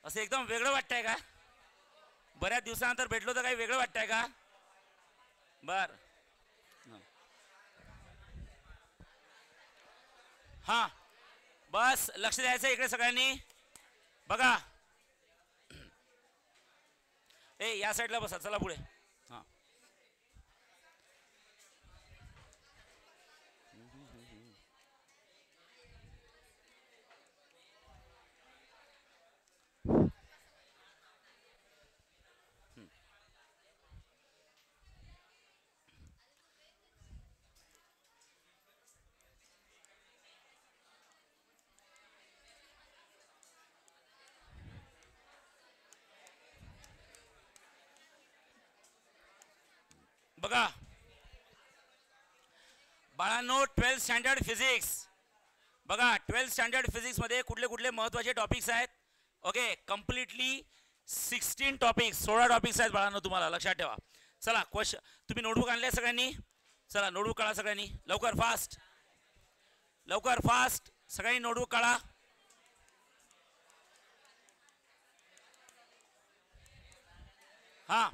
असं एकदम वेगळं वाटतंय का? बऱ्याच दिवसानंतर भेटलो तर काही वेगळं वाटतंय का? बर. हां, बस लक्ष द्यायचं इकडे सगळ्यांनी. बघा, ए या साईडला बसा, चला पुढे. हां, बघा बाळांनो, 12th स्टँडर्ड फिजिक्स. बघा 12th स्टँडर्ड फिजिक्समध्ये कुठले कुठले महत्त्वाचे टॉपिक्स आहेत. ओके, कम्प्लिटली 16 टॉपिक्स, 16 टॉपिक्स आहेत बाळांनो, तुम्हाला लक्षात ठेवा. चला क्वेश्चन, तुम्ही नोटबुक आणले सगळ्यांनी? चला नोटबुक काढा सगळ्यांनी लवकर, फास्ट लवकर, फास्ट सगळ्यांनी नोटबुक काढा. हां,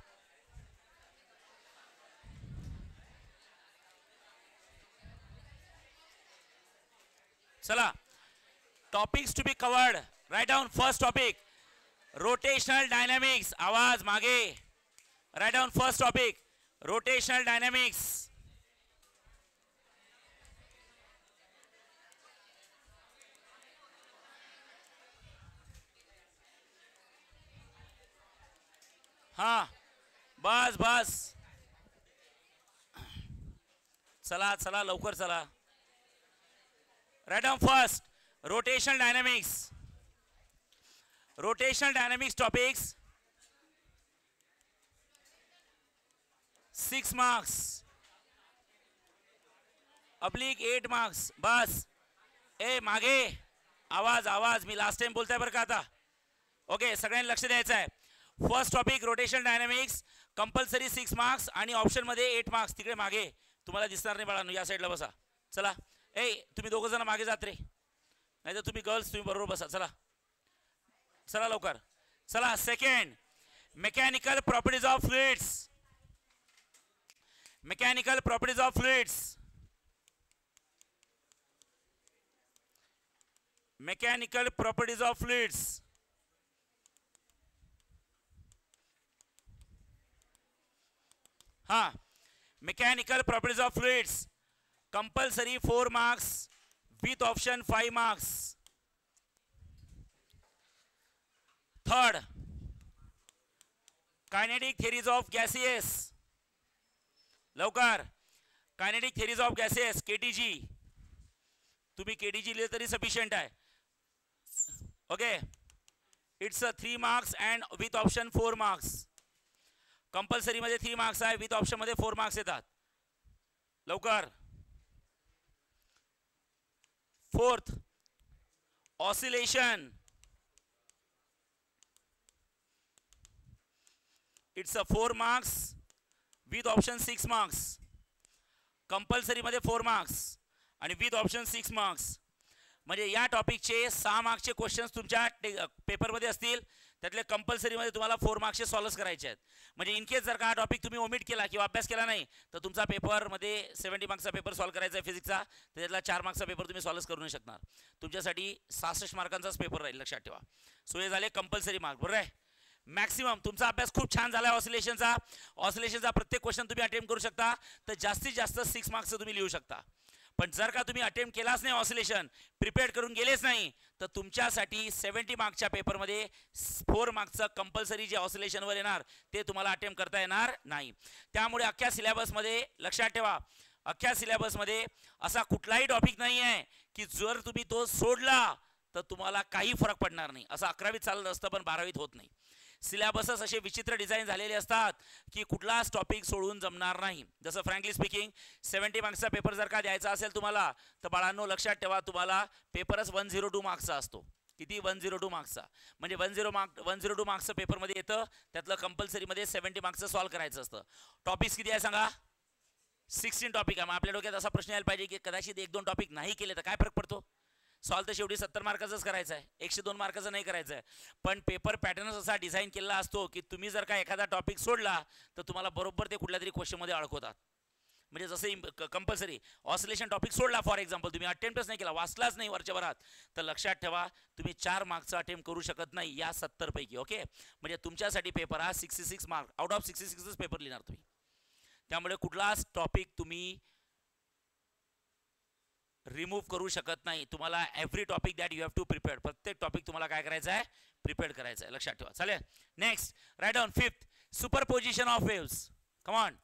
चला topics to be covered. Right down first topic, rotational dynamics. आवाज मागे. Right down first topic, rotational dynamics. हां, बस बस, चला चला लवकर चला. Right down first, rotational dynamics. Rotational dynamics topics 6 marks, अब्लिक 8 मार्क्स. बस, ए मागे, आवाज आवाज, मी लास्ट टाइम बोलताय बरं का आता. ओके, सगळ्यांनी लक्ष द्यायचं आहे. First topic rotational dynamics, compulsory 6 marks आणि ऑप्शनमध्ये 8 मार्क्स. तिकडे मागे तुम्हाला दिसणार नाही बाळांनो, या साईडला बसा. चला, ए तुम्ही दोघं जण मागे जात रे, नाही तर तुम्ही गर्ल्स तुम्ही बरोबर बसा. चला चला लवकर. चला second, mechanical properties of fluids. Mechanical properties of fluids. Mechanical properties of fluids. हां, mechanical properties of fluids compulsory 4 marks with option 5 marks. Third, kinetic theories of gases. लवकर, kinetic theories of gases, KTG. तुम्ही KTG लिहिले तरी sufficient आहे. Okay, it's 3 marks and with option 4 marks. कंपल्सरीमध्ये 3 marks आहे, विथ ऑप्शनमध्ये 4 मार्क्स येतात. लवकर. Fourth, oscillation. It's 4 marks with option 6 marks. कंपल्सरीमध्ये 4 मार्क्स आणि विथ ऑप्शन 6 मार्क्स. म्हणजे या टॉपिकचे 6 मार्क्सचे क्वेश्चन्स तुमच्या पेपरमध्ये असतील, त्यातले कंपल्सरीमध्ये तुम्हाला 4 मार्क्सचे सॉल्व्ह करायचे आहेत. म्हणजे इन केस जर का हा टॉपिक तुम्ही ओमिट केला किंवा अभ्यास केला नाही तर तुमचा पेपरमध्ये 70 मार्क्सचा पेपर सॉल्व्ह करायचा आहे फिजिक्सचा, त्याच्यातला 4 मार्क्सचा पेपर तुम्ही सॉल्व्ह करू नाही शकणार. तुमच्यासाठी 66 मार्कांचाच पेपर राहील, लक्षात ठेवा. सो हे झाले कंपल्सरी मार्क, बरोबर आहे. मॅक्सिमम तुमचा अभ्यास खूप छान झाला आहे ऑसिलेशनचा. ऑसिलेशनचा प्रत्येक क्वेश्चन तुम्ही अटेम्प्ट करू शकता, तर जास्तीत जास्त 6 मार्क्सचं तुम्ही लिहू शकता. पण जर का तुम्ही अटेम्प्ट केलाच नाही, ऑसिलेशन प्रिपेअर करून गेलेच नाही, तर तुमच्यासाठी 70 मार्क्सच्या पेपरमध्ये 4 मार्क्सचं कंपल्सरी जे ऑसिलेशनवर येणार ते तुम्हाला अटेम्प्ट करता येणार नाही. त्यामुळे अख्ख्या सिलेबसमध्ये लक्षात ठेवा, अख्ख्या सिलेबसमध्ये असा कुठलाही टॉपिक नाही आहे की जर तुम्ही तो सोडला तर तुम्हाला काही फरक पडणार नाही. असं 11वीत चालत असतं पण 12वीत होत नाही. सिलेबसच असे विचित्र डिझाईन झालेले असतात की कुठलाच टॉपिक सोडून जमणार नाही. जसं फ्रँकली स्पीकिंग 70 मार्क्सचा पेपर जर का द्यायचा असेल तुम्हाला, तर बाळांनो लक्षात ठेवा, तुम्हाला पेपरच 102 मार्क्सचा असतो. किती? 102 मार्क्सचा. म्हणजे 102 मार्क्सचं पेपरमध्ये येतं, त्यातलं कंपल्सरीमध्ये 70 मार्क्सचं सॉल्व्ह करायचं असतं. टॉपिक्स किती आहे सांगा? 16 टॉपिक आहे. मग आपल्या डोक्यात असा प्रश्न यायला पाहिजे की कदाचित 1-2 टॉपिक नाही केले तर काय फरक पडतो? सॉल्व तर शेवटी 70 मार्काचाच करायचं आहे, 102 मार्काचं नाही करायचं आहे. पण पेपर पॅटर्नच असा डिझाईन केलेला असतो की तुम्ही जर का एखादा टॉपिक सोडला तर तुम्हाला बरोबर ते कुठल्या तरी क्वेश्चनमध्ये अडकवतात. म्हणजे जसं कंपल्सरी ऑसिलेशन टॉपिक सोडला फॉर एक्झाम्पल, तुम्ही अटेम्प्टच नाही केला, वाचलाच नाही वरच्या भरात, तर लक्षात ठेवा तुम्ही 4 मार्क्सचा अटेम्प्ट करू शकत नाही या 70 पैकी. ओके, म्हणजे तुमच्यासाठी पेपर हा 66 मार्क आउट ऑफ 66च पेपर लिहिणार तुम्ही. त्यामुळे कुठलाच टॉपिक तुम्ही रिमूव्ह करू शकत नाही. तुम्हाला every topic that you have to prepare, प्रत्येक टॉपिक तुम्हाला काय करायचं आहे, प्रिपेअर करायचं आहे. लक्षात ठेवा. चालेल. Next, right down fifth, superposition of waves. Come on,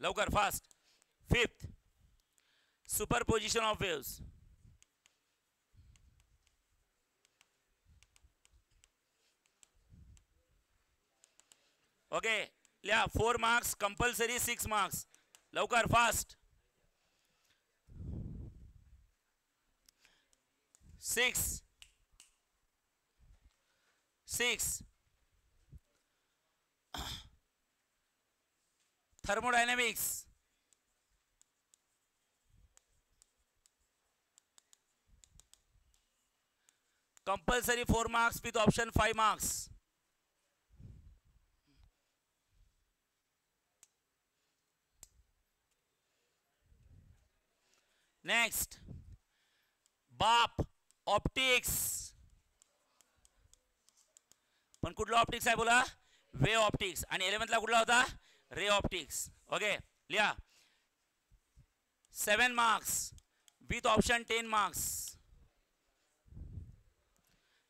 लवकर, fast. Fifth, superposition of waves. Okay, लिहा. 4 मार्क्स कंपल्सरी, 6 मार्क्स. लवकर, fast. 6 thermodynamics. Compulsory 4 marks with option 5 marks. Next, बाप ऑप्टिक्स. पण कुठला ऑप्टिक्स आहे बोला, वे ऑप्टिक्स. आणि 11th ला कुठला होता, रे ऑप्टिक्स. ओके, लिहा. 7 मार्क्स विथ ऑप्शन 10 मार्क्स.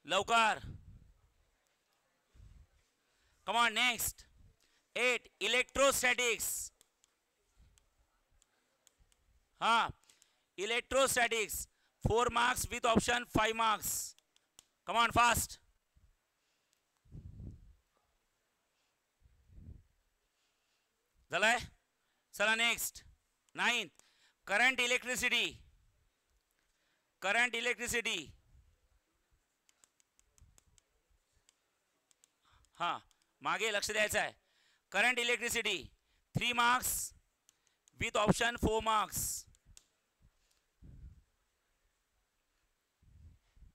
लवकर, कम ऑन. Next, 8 electrostatics. हा, electrostatics 4 marks with option 5 marks. Come on, fast. झालाय. चला next, 9th current electricity. Current electricity, हा मागे लक्ष द्यायचं आहे. Current electricity 3 marks with option 4 marks.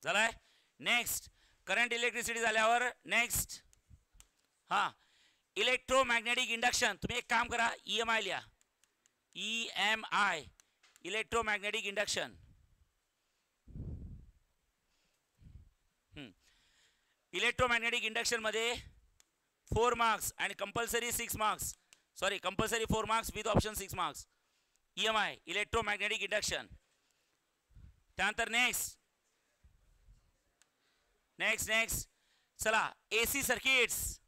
झालाय. नेक्स्ट, करंट इलेक्ट्रिसिटी झाल्यावर नेक्स्ट, हा इलेक्ट्रोमॅग्नेटिक इंडक्शन. तुम्ही एक काम करा, EMI लिहा. EMI, electromagnetic induction. Electromagnetic induction मध्ये 4 मार्क्स आणि compulsory 6 marks. Sorry, compulsory 4 marks with option 6 marks. EMI, electromagnetic induction. त्यानंतर नेक्स्ट, चला AC सर्किट्स.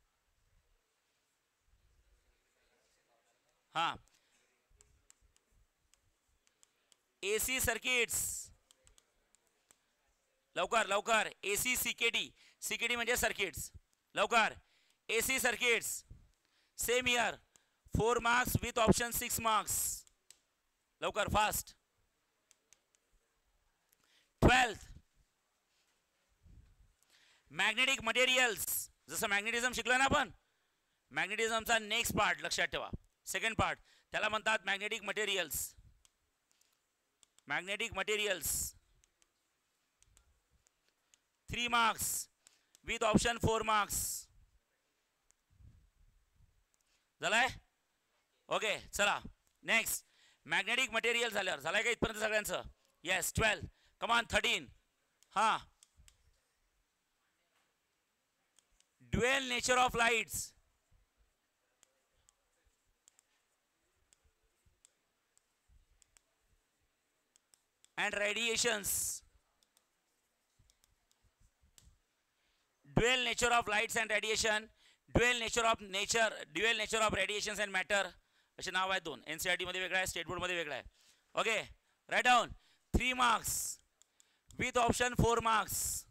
हा, AC सर्किट्स. लवकर लवकर, AC CKD म्हणजे सर्किट्स. लवकर, AC circuits. Same year 4 marks with option 6 marks. लवकर, फास्ट. 12th magnetic materials. जसं magnetism शिकलो ना आपण, मॅग्नेटिझमचा नेक्स्ट पार्ट लक्षात ठेवा, सेकंड पार्ट, त्याला म्हणतात magnetic materials. Magnetic materials 3 marks with option 4 marks. झालाय. ओके, चला नेक्स्ट, मॅग्नेटिक मटेरियल झाल्यावर झालाय का इथपर्यंत सगळ्यांचं? येस. 12 कमान 13. हा, dual nature of lights. and radiations. Dual nature of lights and radiation, dual nature of radiations and matter. असे नाव आहे दोन. NCERT मध्ये वेगळा आहे, स्टेट बोर्ड मध्ये वेगळा आहे. Okay, write down. 3 marks with option 4 marks.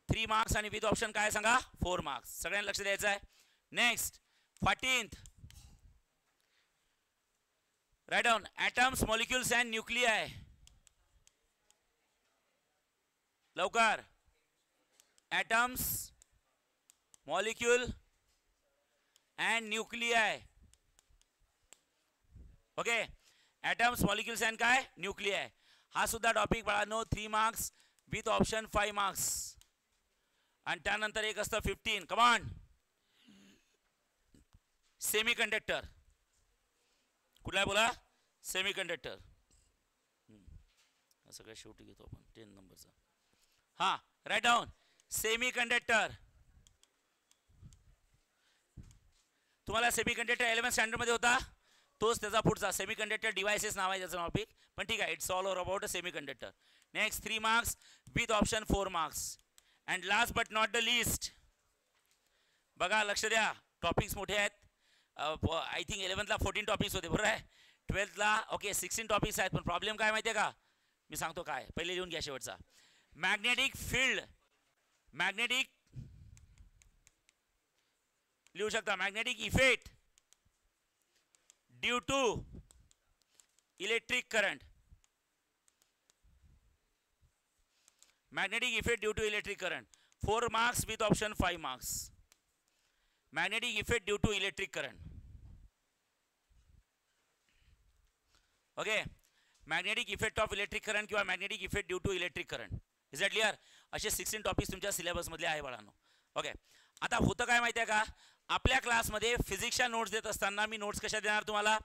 3 marks आणि विथ ऑप्शन काय सांगा, 4 मार्क्स. सगळ्यांना लक्ष द्यायचं आहे. Next, 14th write down atoms, molecules and nuclei. लवकर, atoms, molecule and nuclei. Okay. Atoms, molecules and काय न्यूक्लिआय. हा सुद्धा टॉपिक बाळांनो 3 मार्क्स विथ ऑप्शन 5 मार्क्स. आणि त्यानंतर एक असतं 15. कमान सेमी कंडक्टर. कुठला बोला सेमी कंडक्टर. सगळं शेवटी घेतो आपण 10 नंबरचा. हां राईट डाऊन सेमी कंडक्टर. तुम्हाला सेमी कंडक्टर 11th स्टँडर्डमध्ये होता तोच त्याचा पुढचा सेमी कंडक्टर डिव्हायसेस नाव आहे त्याचं टॉपिक. पण ठीक आहे it's all over about a semi conductor. Next 3 marks with option 4 marks. And last but not the list. बघा लक्ष द्या टॉपिक्स मोठे आहेत. आय थिंक 11thला 14 टॉपिक्स होते बरोबर आहे. 12thला ओके 16 टॉपिक्स आहेत. पण प्रॉब्लेम काय माहिती आहे का मी सांगतो काय पहिले लिहून घ्या शेवटचा. Magnetic field. मॅग्नेटिक लिहू शकता magnetic effect due to electric current. Magnetic effect due to electric current 4 marks with option 5 marks. Magnetic effect due to electric current. Okay. Magnetic effect of electric current किंवा magnetic effect due to electric current. Is that clear. असे 16 topics तुमच्या सिलेबसमधले आहे बाळांनो. Okay. आता होतं काय माहिती आहे का आपल्या क्लासमध्ये फिजिक्सच्या नोट्स देत असताना मी नोट्स कशा देणार तुम्हाला.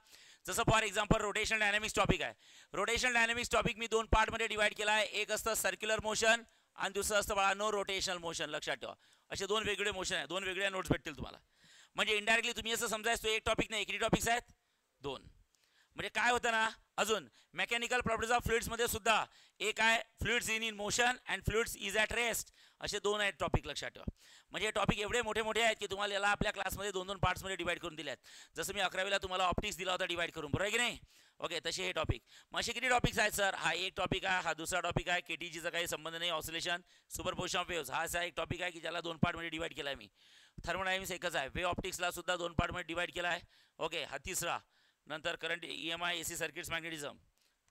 जसं for example rotational dynamics topic आहे. रोटेशनल डायनॅमिक्स टॉपिक मी 2 पार्टमध्ये डिवाइड केला आहे. एक असतं सर्क्युलर मोशन आणि दुसरं असतं बाळांनो रोटेशनल मोशन. लक्षात ठेवा असे 2 वेगवेगळे मोशन आहेत. 2 वेगळ्या नोट्स भेटतील तुम्हाला. म्हणजे इनडायरेक्टली तुम्ही असं समजायचं तो एक टॉपिक नाही किती टॉपिक्स आहेत 2. म्हणजे काय होतं ना अजून मेकॅनिकल प्रॉपर्टीज ऑफ फ्लुइड्समध्ये सुद्धा एक आहे fluids in motion and fluids is at rest. असे 2 आहेत टॉपिक लक्षात ठेवा. म्हणजे टॉपिक एवढे मोठे मोठे आहेत की तुम्हाला याला आपल्या क्लासमध्ये 2-2 पार्ट्समध्ये डिवाइड करून दिले आहेत. जसं मी 11वीला तुम्हाला ऑप्टिक्स दिला होता डिवाइड करून बरोबर आहे की नाही. ओके तसे हे टॉपिक. मग असे किती टॉपिक्स आहेत सर. हा एक टॉपिक आहे. हा दुसरा टॉपिक आहे. केटीजीचा काही संबंध नाही. ऑसिलेशन सुपरपोजिशन ऑफ वेव्स हा असा एक टॉपिक आहे की ज्याला 2 पार्टमध्ये डिवाइड केला आहे मी. थर्मोडायनॅमिक्स एकच आहे. वेव्ह ऑप्टिक्सला सुद्धा 2 पार्टमध्ये डिवाइड केला आहे. ओके हा तिसरा. नंतर current EMI AC circuits magnetism.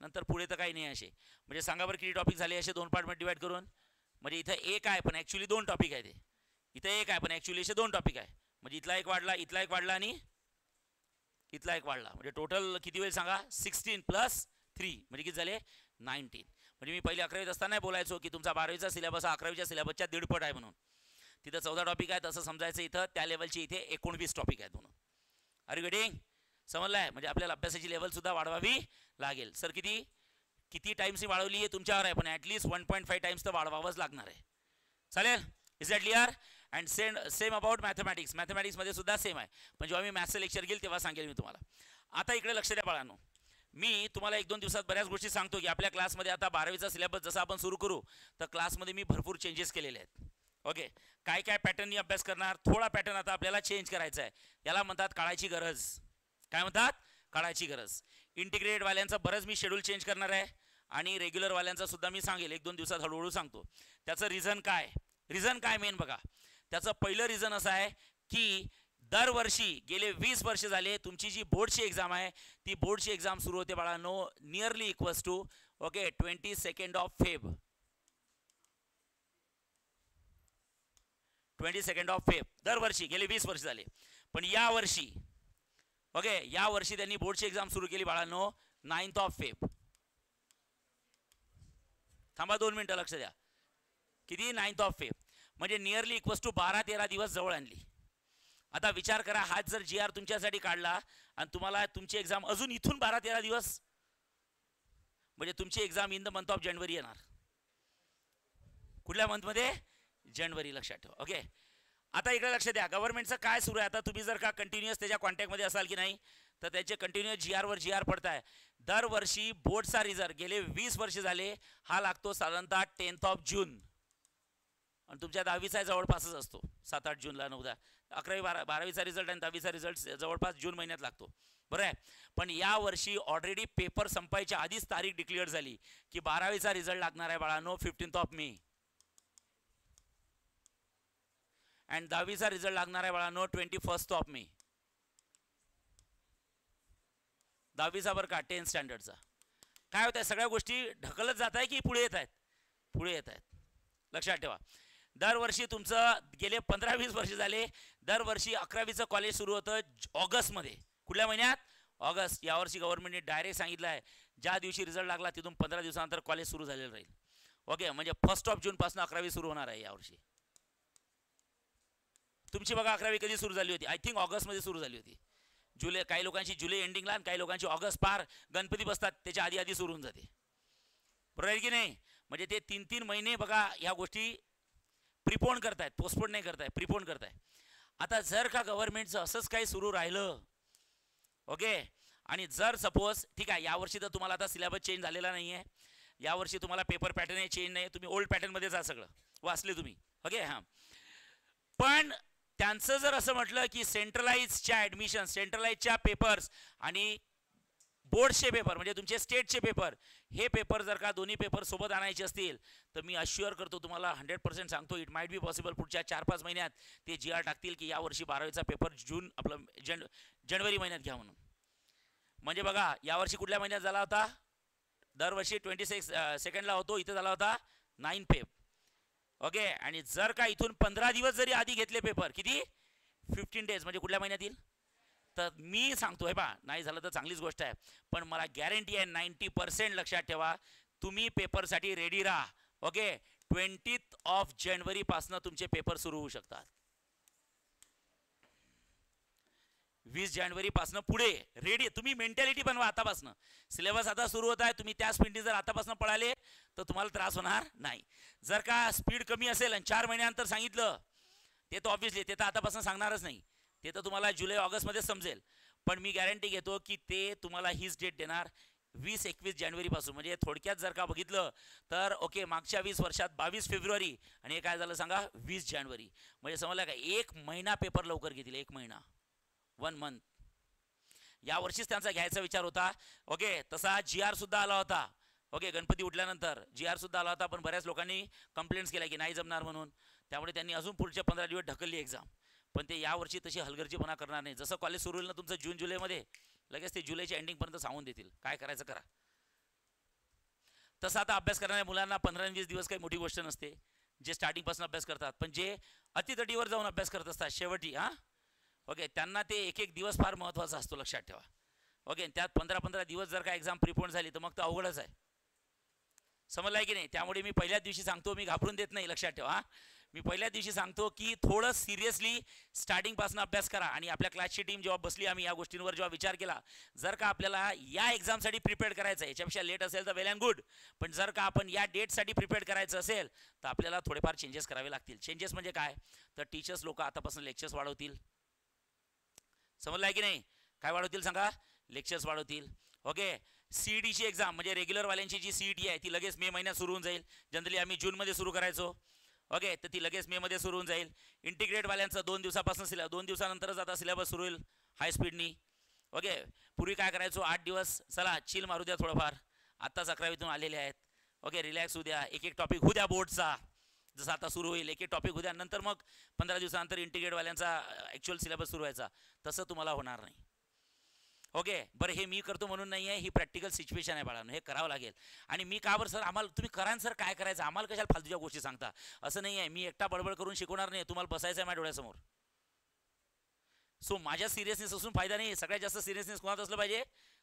नंतर पुढे तर काही नाही असे. म्हणजे सांगा बरं किती टॉपिक झाले असे 2 पार्टमध्ये डिवाइड करून. म्हणजे इथं एक आहे पण ॲक्च्युली 2 टॉपिक आहे. ते इथं एक आहे पण ॲक्च्युली असे 2 टॉपिक आहे. म्हणजे इथला एक वाढला इथला एक वाढला आणि इथला एक वाढला. म्हणजे टोटल किती होईल सांगा 16 + 3 म्हणजे किती झाले 19. म्हणजे मी पहिले 11वीत असताना बोलायचो की तुमचा 12वीचा सिलेबस हा 11वीच्या सिलेबसच्या 1.5 पट आहे म्हणून. तिथं 14 टॉपिक आहेत असं समजायचं. इथं त्या लेवलचे इथे 19 टॉपिक आहेत म्हणून. Are you getting. समजलं आहे. म्हणजे आपल्याला अभ्यासाची लेवल सुद्धा वाढवावी लागेल. सर किती टाइम्सनी वाढवली आहे तुमच्यावर आहे पण ॲटलीस्ट 1.5 टाइम्स तर वाढवावंच लागणार आहे. चालेल. Is that clear. And same about mathematics. मॅथमॅटिक्समध्ये सुद्धा सेम आहे. पण जेव्हा मी मॅथ्सचं लेक्चर घेईल तेव्हा सांगेल मी तुम्हाला. आता इकडे लक्ष द्या बाळांनो. मी तुम्हाला 1-2 दिवसात बऱ्याच गोष्टी सांगतो की आपल्या क्लासमध्ये आता 12वीचा सिलेबस जसा आपण सुरू करू तर क्लासमध्ये मी भरपूर चेंजेस केलेले आहेत. ओके काय काय पॅटर्ननी अभ्यास करणार. थोडा पॅटर्न आता आपल्याला चेंज करायचा आहे. याला म्हणतात काळाची गरज. काय म्हणतात काळाची गरज. इंटिग्रेटेड वाल्यांचा बरंच मी शेड्यूल चेंज करणार आहे आणि रेग्युलर वाल्यांचा सुद्धा मी सांगेल 1-2 दिवसात हळूहळू सांगतो. त्याचं रिझन काय मेन बघा. त्याचं पहिलं रिझन असं आहे की दरवर्षी गेले 20 वर्ष झाले तुमची जी बोर्डची एक्झाम आहे ती बोर्डची एक्झाम सुरू होते बाळांनो nearly equals to okay 22 of Feb. 22 of Feb दरवर्षी गेले 20 वर्ष झाले. पण यावर्षी ओके यावर्षी त्यांनी बोर्डची एक्झाम सुरू केली बाळांनो 9 ऑफ फेब. थांबा 2 मिनिटं लक्ष द्या. किती 9 ऑफ फेब म्हणजे नियरली इक्वल्स टू 12-13 दिवस जवळ आणली. आता विचार करा हाच जर GR तुमच्यासाठी काढला आणि तुम्हाला तुमची एक्झाम अजून इथून 12-13 दिवस म्हणजे तुमची exam in the month of January येणार. कुठल्या मंथमध्ये जानेवारी. लक्षात ठेवा. ओके आता इकडे लक्ष द्या. गव्हर्नमेंटचं काय सुरू आहे आता. तुम्ही जर का कंटिन्युअस त्याच्या कॉन्टॅक्टमध्ये असाल की नाही तर त्याचे कंटिन्युअस GR पडत आहे. दरवर्षी बोर्डचा रिझल्ट गेले 20 वर्ष झाले हा लागतो साधारणतः 10th ऑफ जून. आणि तुमच्या 10वीचा जवळपासच असतो 7-8 जूनला 9-10. 11वी-12वीचा रिझल्ट आणि 10वीचा रिझल्ट जवळपास जून महिन्यात लागतो बरं आहे. पण यावर्षी ऑलरेडी पेपर संपायच्या आधीच तारीख डिक्लेअर झाली की 12वीचा रिझल्ट लागणार आहे बाळांनो 15th ऑफ मे. अँड 10वीचा रिझल्ट लागणार आहे बाळांनो 21st ऑफ मे. 10वीचा बरं का 10th स्टँडर्डचा. काय होत आहे सगळ्या गोष्टी ढकलत जात आहे की पुढे येत आहेत. पुढे येत आहेत. लक्षात ठेवा. दरवर्षी तुमचं गेले 15-20 वर्ष झाले दरवर्षी 11वीचं कॉलेज सुरू होतं ऑगस्टमध्ये. कुठल्या महिन्यात ऑगस्ट. यावर्षी गव्हर्नमेंटने डायरेक्ट सांगितलं आहे ज्या दिवशी रिझल्ट लागला तिथून 15 दिवसानंतर कॉलेज सुरू झालेलं राहील. ओके, म्हणजे 1 जून पासून 11वी सुरू होणार आहे यावर्षी. तुमची बघा 11वी कधी सुरू झाली होती? आय थिंक ऑगस्टमध्ये सुरू झाली होती. जुलै, काही लोकांची जुलै एंडिंगला आणि काही लोकांची ऑगस्ट पार गणपती बसतात त्याच्या आधी आधी सुरू होऊन जाते. बरोबर आहे की नाही? म्हणजे ते 3-3 महिने बघा ह्या गोष्टी प्रिपोन करतायत, पोस्टपोन नाही करतायत, प्रिपोन करतायत. आता जर का गव्हर्नमेंटचं असंच काही सुरू राहिलं, ओके, आणि जर सपोज ठीक आहे यावर्षी तर तुम्हाला आता सिलेबस चेंज झालेला नाही आहे, यावर्षी तुम्हाला पेपर पॅटर्न चेंज नाही, तुम्ही ओल्ड पॅटर्नमध्ये जा, सगळं वाचले तुम्ही. ओके, हां. पण त्यांचं जर असं म्हटलं की सेंट्रलाइजच्या ॲडमिशन, सेंट्रलाइजच्या पेपर्स आणि बोर्डचे पेपर म्हणजे तुमचे स्टेटचे पेपर, हे पेपर जर का दोन्ही पेपर सोबत आणायचे असतील तर मी अश्युअर करतो तुम्हाला, 100% सांगतो, इट माइट बी पॉसिबल पुढच्या 4-5 महिन्यात ते GR टाकतील की यावर्षी 12वीचा पेपर जानेवारी महिन्यात घ्या म्हणून. म्हणजे बघा यावर्षी कुठल्या महिन्यात झाला होता? दरवर्षी 26 सेकंडला होतो, इथं झाला होता 9 फेब. ओके, आणि जर का इथून 15 दिवस जरी आधी घेतले पेपर, किती? 15 डेज, म्हणजे कुठल्या महिन्यात येईल? तर मी सांगतोय बा, नाही झालं तर चांगलीच गोष्ट आहे, पण मला गॅरंटी आहे 90% लक्षात ठेवा, तुम्ही पेपरसाठी रेडी राहा. ओके, 20 जानेवारी पासून तुमचे पेपर सुरू होऊ शकतात. 20 जानेवारी पासून पुढे रेडी. तुम्ही मेंटॅलिटी बनवा आतापासून. सिलेबस आता सुरू होत आहे, तुम्ही त्या स्पीडने जर आतापासून पळाले तर तुम्हाला त्रास होणार नाही. जर का स्पीड कमी असेल आणि 4 महिन्यानंतर सांगितलं, ते तर ऑब्व्हियसली ते तर आतापासून सांगणारच नाही, ते तर तुम्हाला जुलै ऑगस्टमध्ये समजेल. पण मी गॅरंटी घेतो की ते तुम्हाला हीच डेट देणार 20-21 जानेवारीपासून. म्हणजे थोडक्यात जर का बघितलं तर ओके, मागच्या 20 वर्षात 22 फेब्रुवारी आणि हे काय झालं सांगा 20 जानेवारी. म्हणजे समजलं का, 1 महिना पेपर लवकर घेतील, 1 महिना, 1 मंथ. यावर्षीच त्यांचा घ्यायचा विचार होता. ओके, तसा GR सुद्धा आला होता. ओके, गणपती उठल्यानंतर GR सुद्धा आला होता, पण बऱ्याच लोकांनी कंप्लेंट्स केल्या की नाही जमणार म्हणून, त्यामुळे त्यांनी अजून पुढच्या 15 दिवस ढकलली एक्झाम. पण ते यावर्षी तशी हलगर्जीपणा करणार नाही. जसं कॉलेज सुरू होईल ना तुमचं जून-जुलैमध्ये, लगेच ते जुलैच्या एंडिंगपर्यंत सांगून देतील काय करायचं करा. तसं आता अभ्यास करणाऱ्या मुलांना 15-20 दिवस काही मोठी गोष्ट नसते, जे स्टार्टिंगपासून अभ्यास करतात. पण जे अतितटीवर जाऊन अभ्यास करत असतात शेवटी, हां, ओके, त्यांना ते एक दिवस फार महत्त्वाचा असतो, लक्षात ठेवा. ओके, त्यात 15-15 दिवस जर का एक्झाम प्रिपोन झाली तर मग तर अवघडच आहे. समजलं आहे की नाही? त्यामुळे मी पहिल्याच दिवशी सांगतो, मी घाबरून देत नाही, लक्षात ठेवा. मी पहिल्या दिवशी सांगतो की थोडं सिरियसली स्टार्टिंगपासून अभ्यास करा. आणि आपल्या क्लासची टीम जेव्हा बसली, आम्ही या गोष्टींवर जेव्हा विचार केला, जर का आपल्याला या एक्झामसाठी प्रिपेअर करायचं आहे, याच्यापेक्षा लेट असेल तर वेल अँड गुड, पण जर का आपण या डेटसाठी प्रिपेअर करायचं असेल तर आपल्याला थोडेफार चेंजेस करावे लागतील. चेंजेस म्हणजे काय? तर टीचर्स लोक आतापासून लेक्चर्स वाढवतील. समजलं आहे की नाही? काय वाढवतील सांगा? लेक्चर्स वाढवतील. ओके, CETची एक्झाम म्हणजे रेग्युलरवाल्यांची जी CET आहे ती लगेच मे महिन्यात सुरू होऊन जाईल. जनरली आम्ही जूनमध्ये सुरू करायचो. ओके, तर ती लगेच मेमध्ये सुरू होऊन जाईल. इंटिग्रेटवाल्यांचं 2 दिवसापासून 2 दिवसानंतरच आता सिलेबस सुरू होईल हाय स्पीडनी. ओके, पूर्वी काय करायचो, 8 दिवस चला चिल मारू द्या थोडंफार, आत्ताच 11वीतून आलेले आहेत. ओके, रिलॅक्स होऊ द्या, एक टॉपिक होऊ द्या बोर्डचा, जसं आता सुरू होईल एक टॉपिक होऊ द्या, नंतर मग 15 दिवसानंतर इंटिग्रेटवाल्यांचा ॲक्च्युअल सिलेबस सुरू व्हायचा. तसं तुम्हाला होणार नाही. ओके, बरं, हे मी करतो म्हणून नाही आहे, ही प्रॅक्टिकल सिच्युएशन आहे बाळांनो, हे करावं लागेल. आणि मी का बरं सर, आम्हाला तुम्ही करा सर, काय करायचं, आम्हाला कशाला फालतूच्या गोष्टी सांगता, असं नाही आहे. मी एकटा बडबड करून शिकवणार नाही, तुम्हाला बसायचं आहे माझ्या डोळ्यासमोर. सो माझ्या सिरियसनेस असून फायदा नाही. सगळ्यात जास्त सिरियसनेस कोणात असलं पाहिजे?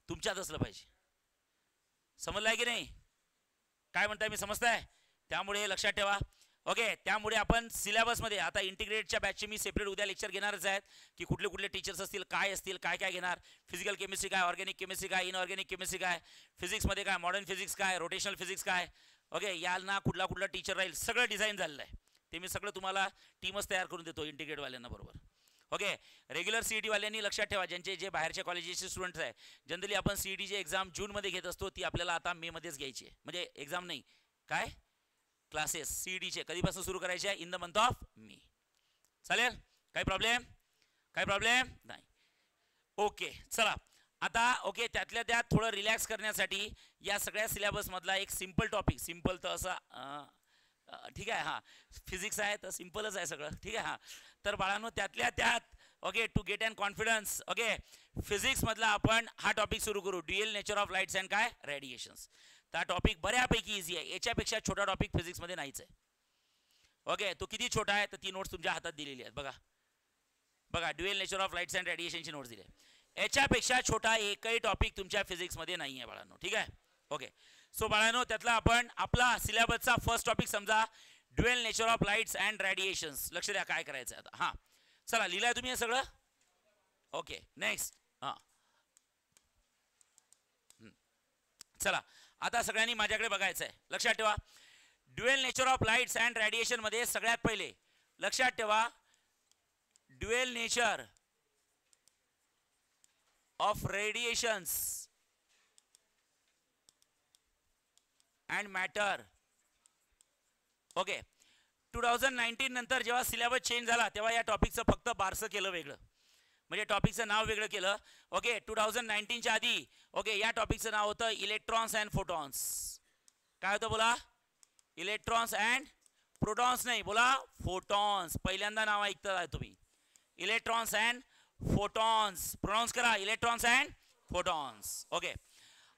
तुमच्यात असलं पाहिजे. समजलं आहे की नाही? काय म्हणताय, मी समजताय? त्यामुळे लक्षात ठेवा. ओके, त्यामुळे आपण सिलेबसमध्ये आता इंटिग्रेटच्या बॅचचे मी सेपरेट उद्या लेक्चर घेणारच आहेत की कुठले कुठले टीचर्स असतील, काय असतील, काय काय घेणार, फिजिकल केमिस्ट्री काय, ऑर्गॅनिक केमिस्ट्री काय, इनऑर्गॅनिक केमिस्ट्री काय, फिजिक्समध्ये काय, मॉडर्न फिजिक्स काय, रोटेशनल फिजिक्स काय. ओके, यांना कुठला कुठला टीचर राहील सगळं डिझाईन झालेलं आहे. ते मी सगळं तुम्हाला टीमच तयार करून देतो इंटिग्रेटवाल्यांना बरोबर. ओके, रेग्युलर CETवाल्यांनी लक्षात ठेवा, ज्यांचे जे बाहेरच्या कॉलेजेसचे स्टुडंट्स आहे, जनरली आपण CETची एक्झाम जूनमध्ये घेत असतो, ती आपल्याला आता मेमध्येच घ्यायची आहे. म्हणजे एक्झाम नाही, काय क्लासेस CETचे कधीपासून सुरू करायचे आहे? In the month of May. चालेल? काही प्रॉब्लेम? काही प्रॉब्लेम नाही. ओके, चला आता ओके, त्यातल्या त्यात थोडं रिलॅक्स करण्यासाठी या सगळ्या सिलेबसमधला एक सिम्पल टॉपिक, सिम्पल तर असा ठीक आहे, हां, फिजिक्स आहे तर सिम्पलच आहे सगळं, ठीक आहे. हां, तर बाळांनो त्यातल्या त्यात okay, to get and confidence, okay, फिजिक्समधला आपण हा टॉपिक सुरू करू, dual nature of lights and काय रेडिएशन्स. हा टॉपिक बऱ्यापैकी इझी आहे, याच्यापेक्षा छोटा टॉपिक फिजिक्समध्ये नाहीच आहे. ओके, तो किती छोटा आहे तर ती नोट्स तुमच्या हातात दिलेली आहेत बघा. बघा, dual nature of lights and रेडिएशनची नोट्स दिली आहे. याच्यापेक्षा छोटा एकही टॉपिक तुमच्या फिजिक्समध्ये नाही आहे बाळांनो. ठीक आहे. ओके. सो बाळांनो त्यातला आपण आपला सिलेबसचा फर्स्ट टॉपिक समजा dual nature of lights and radiations. लक्ष द्या काय करायचं आता. हां चला लिहिलंय तुम्ही हे सगळं. Okay next. हां चला आता सगळ्यांनी माझ्याकडे बघायचं आहे. लक्षात ठेवा dual nature of lights and radiation मध्ये सगळ्यात पहिले लक्षात ठेवा dual nature of radiations and matter. Okay 2019 नंतर जेव्हा सिलेबस चेंज झाला तेव्हा या टॉपिकचं फक्त बारसं केलं वेगळं, म्हणजे टॉपिकचं नाव वेगळं केलं. ओके 2019च्या आधी ओके या टॉपिकचं नाव होतं इलेक्ट्रॉन्स अँड फोटॉन्स. काय होतं बोला? इलेक्ट्रॉन्स अँड प्रोटॉन्स नाही, बोला फोटॉन्स. पहिल्यांदा नाव ऐकता तुम्ही इलेक्ट्रॉन्स अँड फोटॉन्स. प्रोनाउन्स करा इलेक्ट्रॉन्स अँड फोटॉन्स. ओके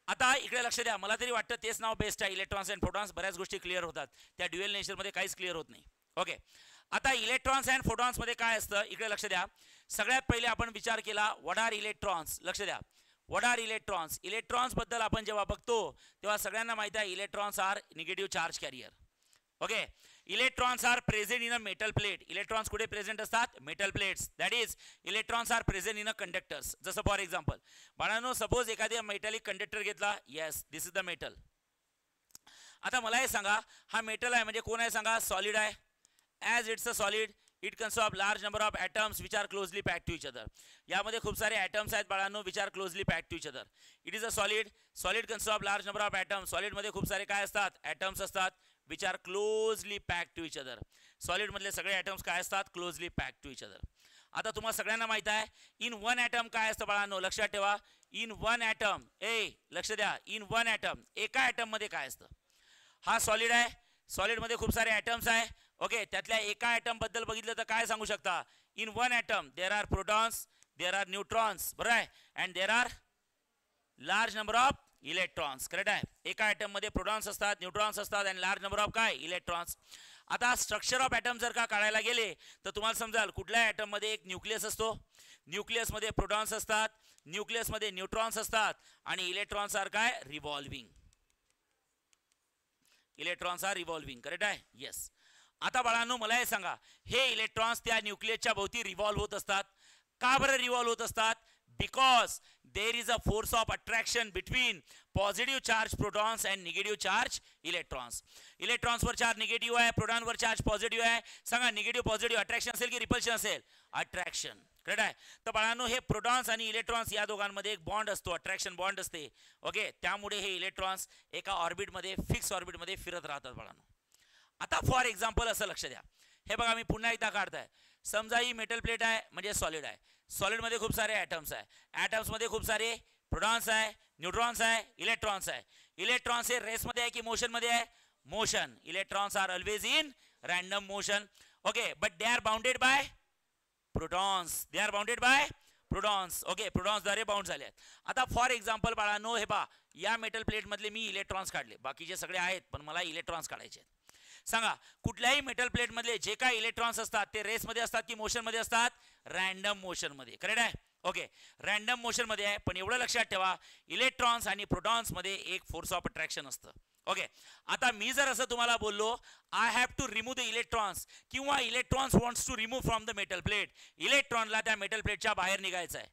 आता इकडे लक्ष द्या. मला तरी वाटतं तेच नाव बेस्ट आहे इलेक्ट्रॉन्स अँड फोटॉन्स. बऱ्याच गोष्टी क्लिअर होतात त्या ड्युएल नेचरमध्ये काहीच क्लिअर होत नाही. ओके आता इलेक्ट्रॉन्स अँड फोटॉन्स मध्ये काय असतं इकडे लक्ष द्या. सगळ्यात पहिले आपण विचार केला व्हॉट आर इलेक्ट्रॉन्स. लक्ष द्या व्हॉट आर इलेक्ट्रॉन्स. इलेक्ट्रॉन्स बद्दल आपण जेव्हा बघतो तेव्हा सगळ्यांना माहिती आहे electrons are negative charge carrier. Okay electrons are present in a metal plate. Electrons कुठे प्रेझेंट असतात? Metal plates. That is electrons are present in a conductors. जसं फॉर एक्झाम्पल बाळांनो सपोज एखाद्या मेटॅलिक कंडक्टर घेतला. Yes this is the metal. आता मला हे सांगा हा मेटल आहे म्हणजे कोण आहे सांगा? सॉलिड आहे. As it's a solid it consist of large number of atoms which are closely packed to each other. यामध्ये खूप सारे ॲटम्स आहेत बाळांनो which are closely packed to each other. It is a solid. Solid consist of large number of atoms. सॉलिडमध्ये खूप सारे काय असतात? ॲटम्स असतात which are closely packed to each other. सॉलिडमधले सगळे ॲटम्स काय असतात? Closely packed to each other. आता तुम्हाला सगळ्यांना माहित आहे इन वन ॲटम काय असतं बाळांनो? लक्षात ठेवा इन वन ॲटम. लक्ष द्या इन वन ॲटम एका ॲटम मध्ये काय असतं? हा सॉलिड आहे. सॉलिडमध्ये खूप सारे ॲटम्स आहे. ओके त्यातल्या एका ॲटम बद्दल बघितलं तर काय सांगू शकता? In one atom there are protons there are neutrons. बरं आहे. And there are large number of electrons. Correct आहे. एका ॲटम मध्ये प्रोटॉन्स असतात न्यूट्रॉन्स असतात आणि लार्ज नंबर ऑफ काय? इलेक्ट्रॉन्स. आता स्ट्रक्चर ऑफ ॲटम जर का काढायला गेले तर तुम्हाला समजाल कुठल्या ॲटम मध्ये एक न्यूक्लियस असतो. न्यूक्लियसमध्ये प्रोटॉन्स असतात, न्यूक्लियसमध्ये न्यूट्रॉन्स असतात आणि इलेक्ट्रॉन्स आर काय? Revolving. Electrons are revolving. Correct आहे. येस. आता बाळांनो मला हे सांगा हे इलेक्ट्रॉन्स त्या न्यूक्लियसच्या भोवती रिव्हॉल्व होत असतात. का बरं रिव्हॉल्व होत असतात? Because there is a force of attraction between positive charge protons and negative charge electrons. इलेक्ट्रॉन्सवर चार्ज निगेटिव्ह आहे, प्रोटॉनवर चार्ज पॉझिटिव्ह आहे. सांगा निगेटिव्ह पॉझिटिव्ह अट्रॅक्शन असेल की रिपल्शन असेल? अट्रॅक्शन. करेक्ट आहे. तर बाळांनो हे प्रोटॉन्स आणि इलेक्ट्रॉन्स या दोघांमध्ये एक बॉन्ड असतो, अट्रॅक्शन बॉन्ड असते. ओके त्यामुळे हे इलेक्ट्रॉन्स एका ऑर्बिटमध्ये फिक्स ऑर्बिटमध्ये फिरत राहतात बाळांनो. आता फॉर एक्झाम्पल असं लक्ष द्या. हे बघा मी पुन्हा एकदा काढताय. समजा ही मेटल प्लेट आहे म्हणजे सॉलिड आहे. सॉलिडमध्ये खूप सारे ॲटम्स आहे. ॲटम्समध्ये खूप सारे प्रोटॉन्स आहे, न्यूट्रॉन्स आहे, इलेक्ट्रॉन्स आहे. इलेक्ट्रॉन्स हे रेसमध्ये आहे की मोशनमध्ये आहे? Motion. Electrons are always in random motion. Okay but they are bounded by protons. They are bounded by protons. Okay प्रोटॉन्सद्वारे बाउंड झाले आहेत. आता फॉर एक्झाम्पल बाळांनो हे पहा या मेटल प्लेटमधले मी इलेक्ट्रॉन्स काढले. बाकीचे सगळे आहेत पण मला इलेक्ट्रॉन्स काढायचे आहेत. सांगा कुठल्याही मेटल प्लेट मधले जे काही इलेक्ट्रॉन्स असतात ते रेस मध्ये असतात की मोशन मध्ये असतात? रॅन्डम मोशन मध्ये. करेक्ट आहे. ओके रॅन्डम मोशन मध्ये आहे. पण एवढं लक्षात ठेवा इलेक्ट्रॉन्स आणि प्रोटॉन्स मध्ये एक फोर्स ऑफ अट्रॅक्शन असतं. ओके आता मी जर असं तुम्हाला बोललो I have to remove the electrons किंवा electrons wants to remove from the metal plate. इलेक्ट्रॉनला त्या मेटल प्लेटच्या बाहेर निघायचं आहे.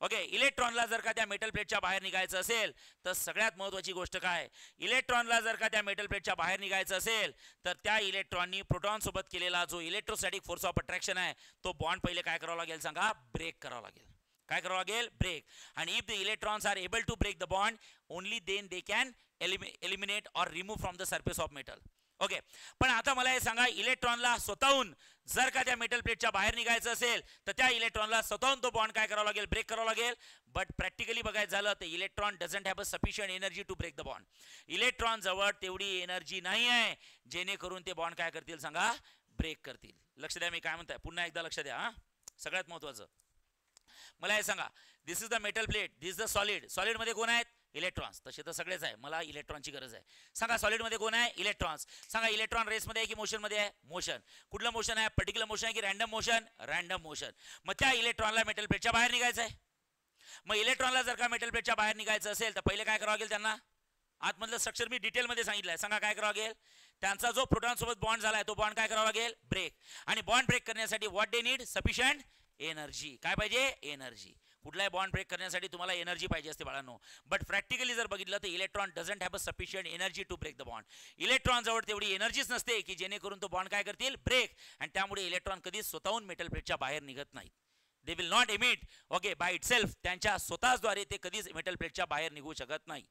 ओके इलेक्ट्रॉनला जर का त्या मेटल प्लेटच्या बाहेर निघायचं असेल तर सगळ्यात महत्त्वाची गोष्ट काय? इलेक्ट्रॉनला जर का त्या मेटल प्लेटच्या बाहेर निघायचं असेल तर त्या इलेक्ट्रॉननी प्रोटॉन सोबत केलेला जो इलेक्ट्रोस्टॅटिक फोर्स ऑफ अट्रॅक्शन आहे तो बॉन्ड पहिले काय करावं लागेल सांगा? ब्रेक करावं लागेल. काय करावं लागेल? ब्रेक. आणि if the electrons are able to break the bond only then they can eliminate or remove from the surface of metal. Okay पण आता मला हे सांगा इलेक्ट्रॉनला स्वतःहून जर का त्या मेटल प्लेटच्या बाहेर निघायचं असेल तर त्या इलेक्ट्रॉनला स्वतःहून तो बॉन्ड काय करावा लागेल? ब्रेक करावा लागेल. बट प्रॅक्टिकली बघायचं झालं तर electron doesn't have a sufficient energy to break the bond. Electron जवळ तेवढी एनर्जी नाही आहे जेणेकरून ते बॉन्ड काय करतील सांगा? ब्रेक करतील. लक्ष द्या मी काय म्हणताय पुन्हा एकदा लक्ष द्या. हा सगळ्यात महत्वाचं मला हे सांगा this is the metal plate this is the solid. Solid मध्ये कोण आहेत? इलेक्ट्रॉन्स. तसे तर सगळेच आहे. मला इलेक्ट्रॉनची गरज आहे. सांगा सॉलिड मध्ये कोण आहे? इलेक्ट्रॉन्स. सांगा इलेक्ट्रॉन रेस मध्ये आहे की मोशन मध्ये आहे? मोशन. कुठलं मोशन आहे? पर्टिक्युलर मोशन आहे की रॅन्डम मोशन? Random motion. मग त्या इलेक्ट्रॉनला मेटल प्लेटच्या बाहेर निघायचं आहे. मग इलेक्ट्रॉनला जर का मेटल प्लेटच्या बाहेर निघायचं असेल तर पहिले काय करावं लागेल त्यांना? आतमधलं स्ट्रक्चर मी डिटेलमध्ये सांगितलंय, सांगा काय करावं लागेल? त्यांचा जो प्रोटॉन सोबत बॉन्ड झालाय तो बॉन्ड काय करावा लागेल? ब्रेक. आणि बॉन्ड ब्रेक करण्यासाठी what they need? Sufficient energy. काय पाहिजे? एनर्जी. कुठलाही बॉन्ड ब्रेक करण्यासाठी तुम्हाला एनर्जी पाहिजे असते बाळांनो. बट प्रॅक्टिकली जर बघितलं तर electron doesn't have a sufficient energy to break the bond. Electron जवळ तेवढी एनर्जीच नसते की जेणेकरून तो बॉन्ड काय करतील? ब्रेक. आणि त्यामुळे इलेक्ट्रॉन कधीच स्वतःहून मेटल प्लेटच्या बाहेर निघत नाहीत. They will not emit okay by itself. त्यांच्या स्वतःद्वारे ते कधीच मेटल प्लेटच्या बाहेर निघू शकत नाही.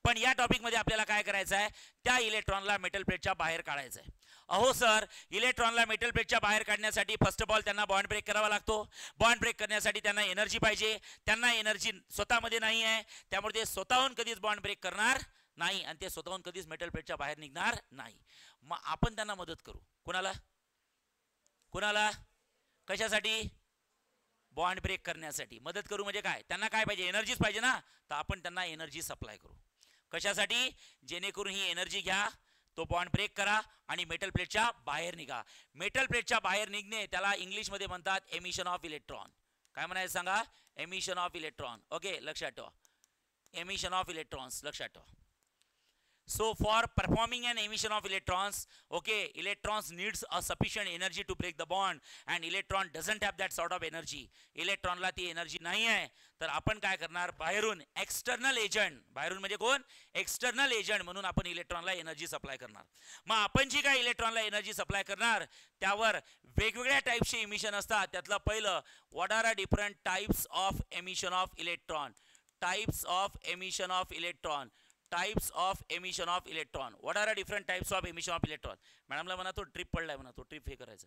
पण या टॉपिकमध्ये आपल्याला काय करायचं आहे? त्या इलेक्ट्रॉनला मेटल प्लेटच्या बाहेर काढायचं आहे. अहो सर, इलेक्ट्रॉनला मेटल प्लेटच्या बाहेर काढण्यासाठी फर्स्ट ऑफ ऑल त्यांना बॉन्ड ब्रेक करावा लागतो. बॉन्ड ब्रेक करण्यासाठी त्यांना एनर्जी पाहिजे. त्यांना एनर्जी स्वतःमध्ये नाही आहे, त्यामुळे ते स्वतःहून कधीच बॉन्ड ब्रेक करणार नाही आणि ते स्वतःहून कधीच मेटल प्लेटच्या बाहेर निघणार नाही. मग आपण त्यांना मदत करू. कुणाला? कुणाला? कशासाठी? बॉन्ड ब्रेक करण्यासाठी मदत करू. म्हणजे काय? त्यांना काय पाहिजे? एनर्जीच पाहिजे ना. तर आपण त्यांना एनर्जी सप्लाय करू. कशासाठी? जेणेकरून ही एनर्जी घ्या, तो बॉन्ड ब्रेक करा आणि मेटल प्लेटच्या बाहेर निघा. मेटल प्लेटच्या बाहेर निघणे त्याला इंग्लिशमध्ये म्हणतात एमिशन ऑफ इलेक्ट्रॉन. काय म्हणायचं सांगा? Emission of electron. ओके, लक्षात ठेवा. एमिशन ऑफ इलेक्ट्रॉन्स लक्षात ठेवा. So for performing an emission of electrons, okay, electrons needs a sufficient energy to break the bond and electron doesn't have that sort of energy. Electron ला ती energy नाही आहे. तर आपण काय करणार? बाहेरून एक्सटर्नल एजंट, बाहेरून म्हणजे कोण? एक्सटर्नल एजंट म्हणून आपण इलेक्ट्रॉनला एनर्जी सप्लाय करणार. मग आपण जी काय इलेक्ट्रॉनला एनर्जी सप्लाय करणार त्यावर वेगवेगळ्या टाईप्सचे इमिशन असतात. त्यातलं पहिलं, what are a different types of emission of electron. Types of emission of electron. Types of emission of electron. What are a different types of emission of electron. मॅडमला म्हणा तो trip पडलाय, म्हणा तो ट्रिप हे करायचं.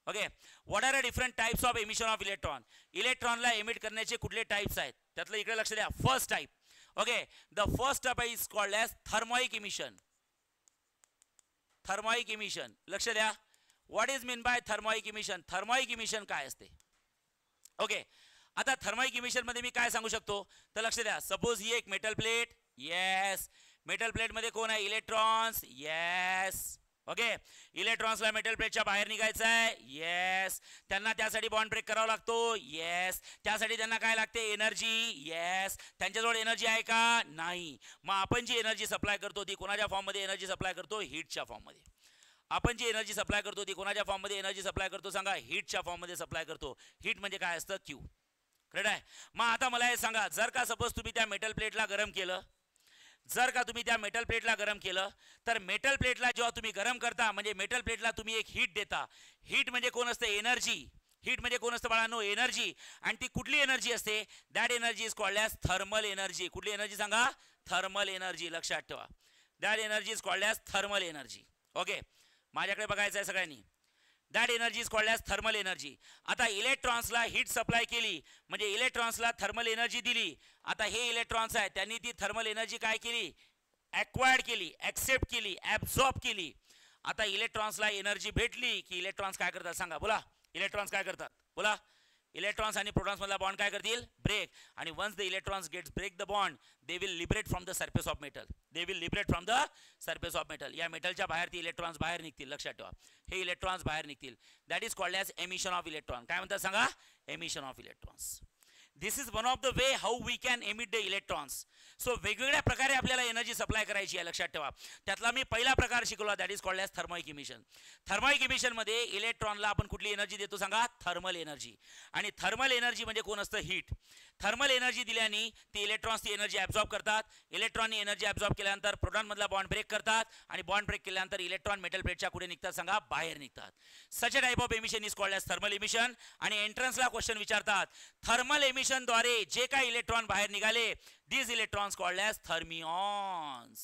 Okay, what are a different types of emission of electron. इलेक्ट्रॉनला emit करण्याचे कुठले टाइप्स आहेत त्यातलं इकडे लक्ष द्या. First type, okay, the first type is called as thermionic emission. Thermionic emission लक्ष द्या. What is mean by thermionic emission? Thermionic emission काय असते? ओके, आता थर्मोइक इमिशन मध्ये मी काय सांगू शकतो तर लक्ष द्या. सपोज ही एक metal plate. Yes, metal plate मध्ये कोण आहे? इलेक्ट्रॉन्स. येस, ओके, इलेक्ट्रॉन्सला मेटल प्लेटच्या बाहेर निघायचं आहे. येस, त्यांना त्यासाठी बॉन्ड ब्रेक करावा लागतो. येस, त्यासाठी त्यांना काय लागते? एनर्जी. येस, त्यांच्याजवळ एनर्जी आहे का? नाही. मग आपण जी एनर्जी सप्लाय करतो ती कोणाच्या फॉर्म मध्ये एनर्जी सप्लाय करतो? हीटच्या फॉर्म मध्ये. आपण जी एनर्जी सप्लाय करतो ती कोणाच्या फॉर्म मध्ये एनर्जी सप्लाय करतो? सांगा. हीटच्या फॉर्म मध्ये सप्लाय करतो. हीट म्हणजे काय असतं? क्यू. करेक्ट आहे. मग आता मला हे सांगा, जर का सपोज तुम्ही त्या मेटल प्लेटला गरम केलं, जर का तुम्ही त्या मेटल प्लेटला गरम केलं तर मेटल प्लेटला जेव्हा तुम्ही गरम करता म्हणजे मेटल प्लेटला तुम्ही एक हीट देता. हीट म्हणजे कोण असते? एनर्जी. हीट म्हणजे कोण असतं बाळांनो? एनर्जी. आणि ती कुठली एनर्जी असते? That energy is called as thermal energy. कुठली एनर्जी सांगा? Thermal energy. लक्षात ठेवा. That energy is called as thermal energy. Okay, माझ्याकडे बघायचं आहे सगळ्यांनी. That energy is called as thermal energy. आता इलेक्ट्रॉन्सला हीट सप्लाय केली म्हणजे इलेक्ट्रॉन्सला थर्मल एनर्जी दिली. आता हे इलेक्ट्रॉन्स आहेत त्यांनी ती थर्मल एनर्जी काय केली? ॲक्वायर्ड केली, ॲक्सेप्ट केली, ॲब्झॉर्ब केली. आता इलेक्ट्रॉन्सला एनर्जी भेटली की इलेक्ट्रॉन्स काय करतात? सांगा, बोला. इलेक्ट्रॉन्स काय करतात? बोला. इलेक्ट्रॉन्स आणि प्रोटॉन्स मधला बॉन्ड काय करतील? ब्रेक. आणि once the electrons gets break the bond they will liberate from the surface of metal. They will liberate from the surface of metal. या मेटलच्या बाहेर ती इलेक्ट्रॉन्स बाहेर निघतील. लक्षात ठेवा, हे इलेक्ट्रॉन्स बाहेर निघतील. That is called as emission of electron. काय म्हणतात सांगा? Emission of electrons. This is one of the way how we can emit the electrons. So वेगवेगळ्या प्रकारे आपल्याला एनर्जी सप्लाय करायची आहे. लक्षात ठेवा. त्यातला मी पहिला प्रकार शिकवला, that is called as thermionic emission. Thermionic emission मध्ये इलेक्ट्रॉनला आपण कुठली एनर्जी देतो सांगा? Thermal energy. आणि थर्मल एनर्जी म्हणजे कोण असतं? हीट. थर्मल एनर्जी दिल्याने ती इलेक्ट्रॉन्स ती एनर्जी ॲब्झॉर्ब करतात. इलेक्ट्रॉननी एनर्जी ॲब्झॉर्ब केल्यानंतर प्रोटॉन मधला बॉन्ड ब्रेक करतात आणि बॉन्ड ब्रेक केल्यानंतर इलेक्ट्रॉन मेटल प्लेटच्या कुठे निघतात सांगा? बाहेर निघतात. Such a type of emission is called as thermal emission. आणि एंट्रन्सला क्वेश्चन विचारतात, थर्मल एमिशन द्वारे जे काही इलेक्ट्रॉन बाहेर निघाले, these electrons called as thermions.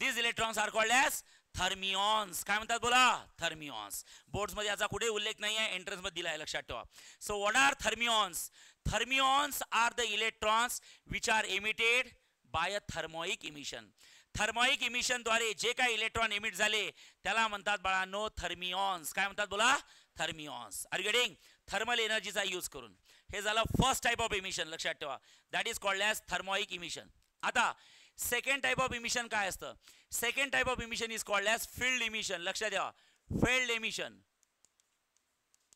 These electrons are called as thermions. काय म्हणतात बोला? थर्मिऑन्स. बोर्ड्स मध्ये याचा कुठे उल्लेख नाही आहे, एंट्रन्स मध्ये दिला आहे. लक्षात ठेवा. So what are thermions? Thermions are the electrons which are emitted by a thermoic emission. Thermionic emission द्वारे जे काही इलेक्ट्रॉन एमिट झाले त्याला म्हणतात बाळांनो थर्मिऑन्स. काय म्हणतात बोला? Thermions. Are you getting? Thermal एनर्जीचा यूज करून. हे झालं फर्स्ट टाइप ऑफ इमिशन. लक्षात ठेवा, that is called as thermionic emission. आता सेकंड टाइप ऑफ इमिशन काय असतं? Second type of emission is called as field emission. लक्षात ठेवा, फील्ड इमिशन.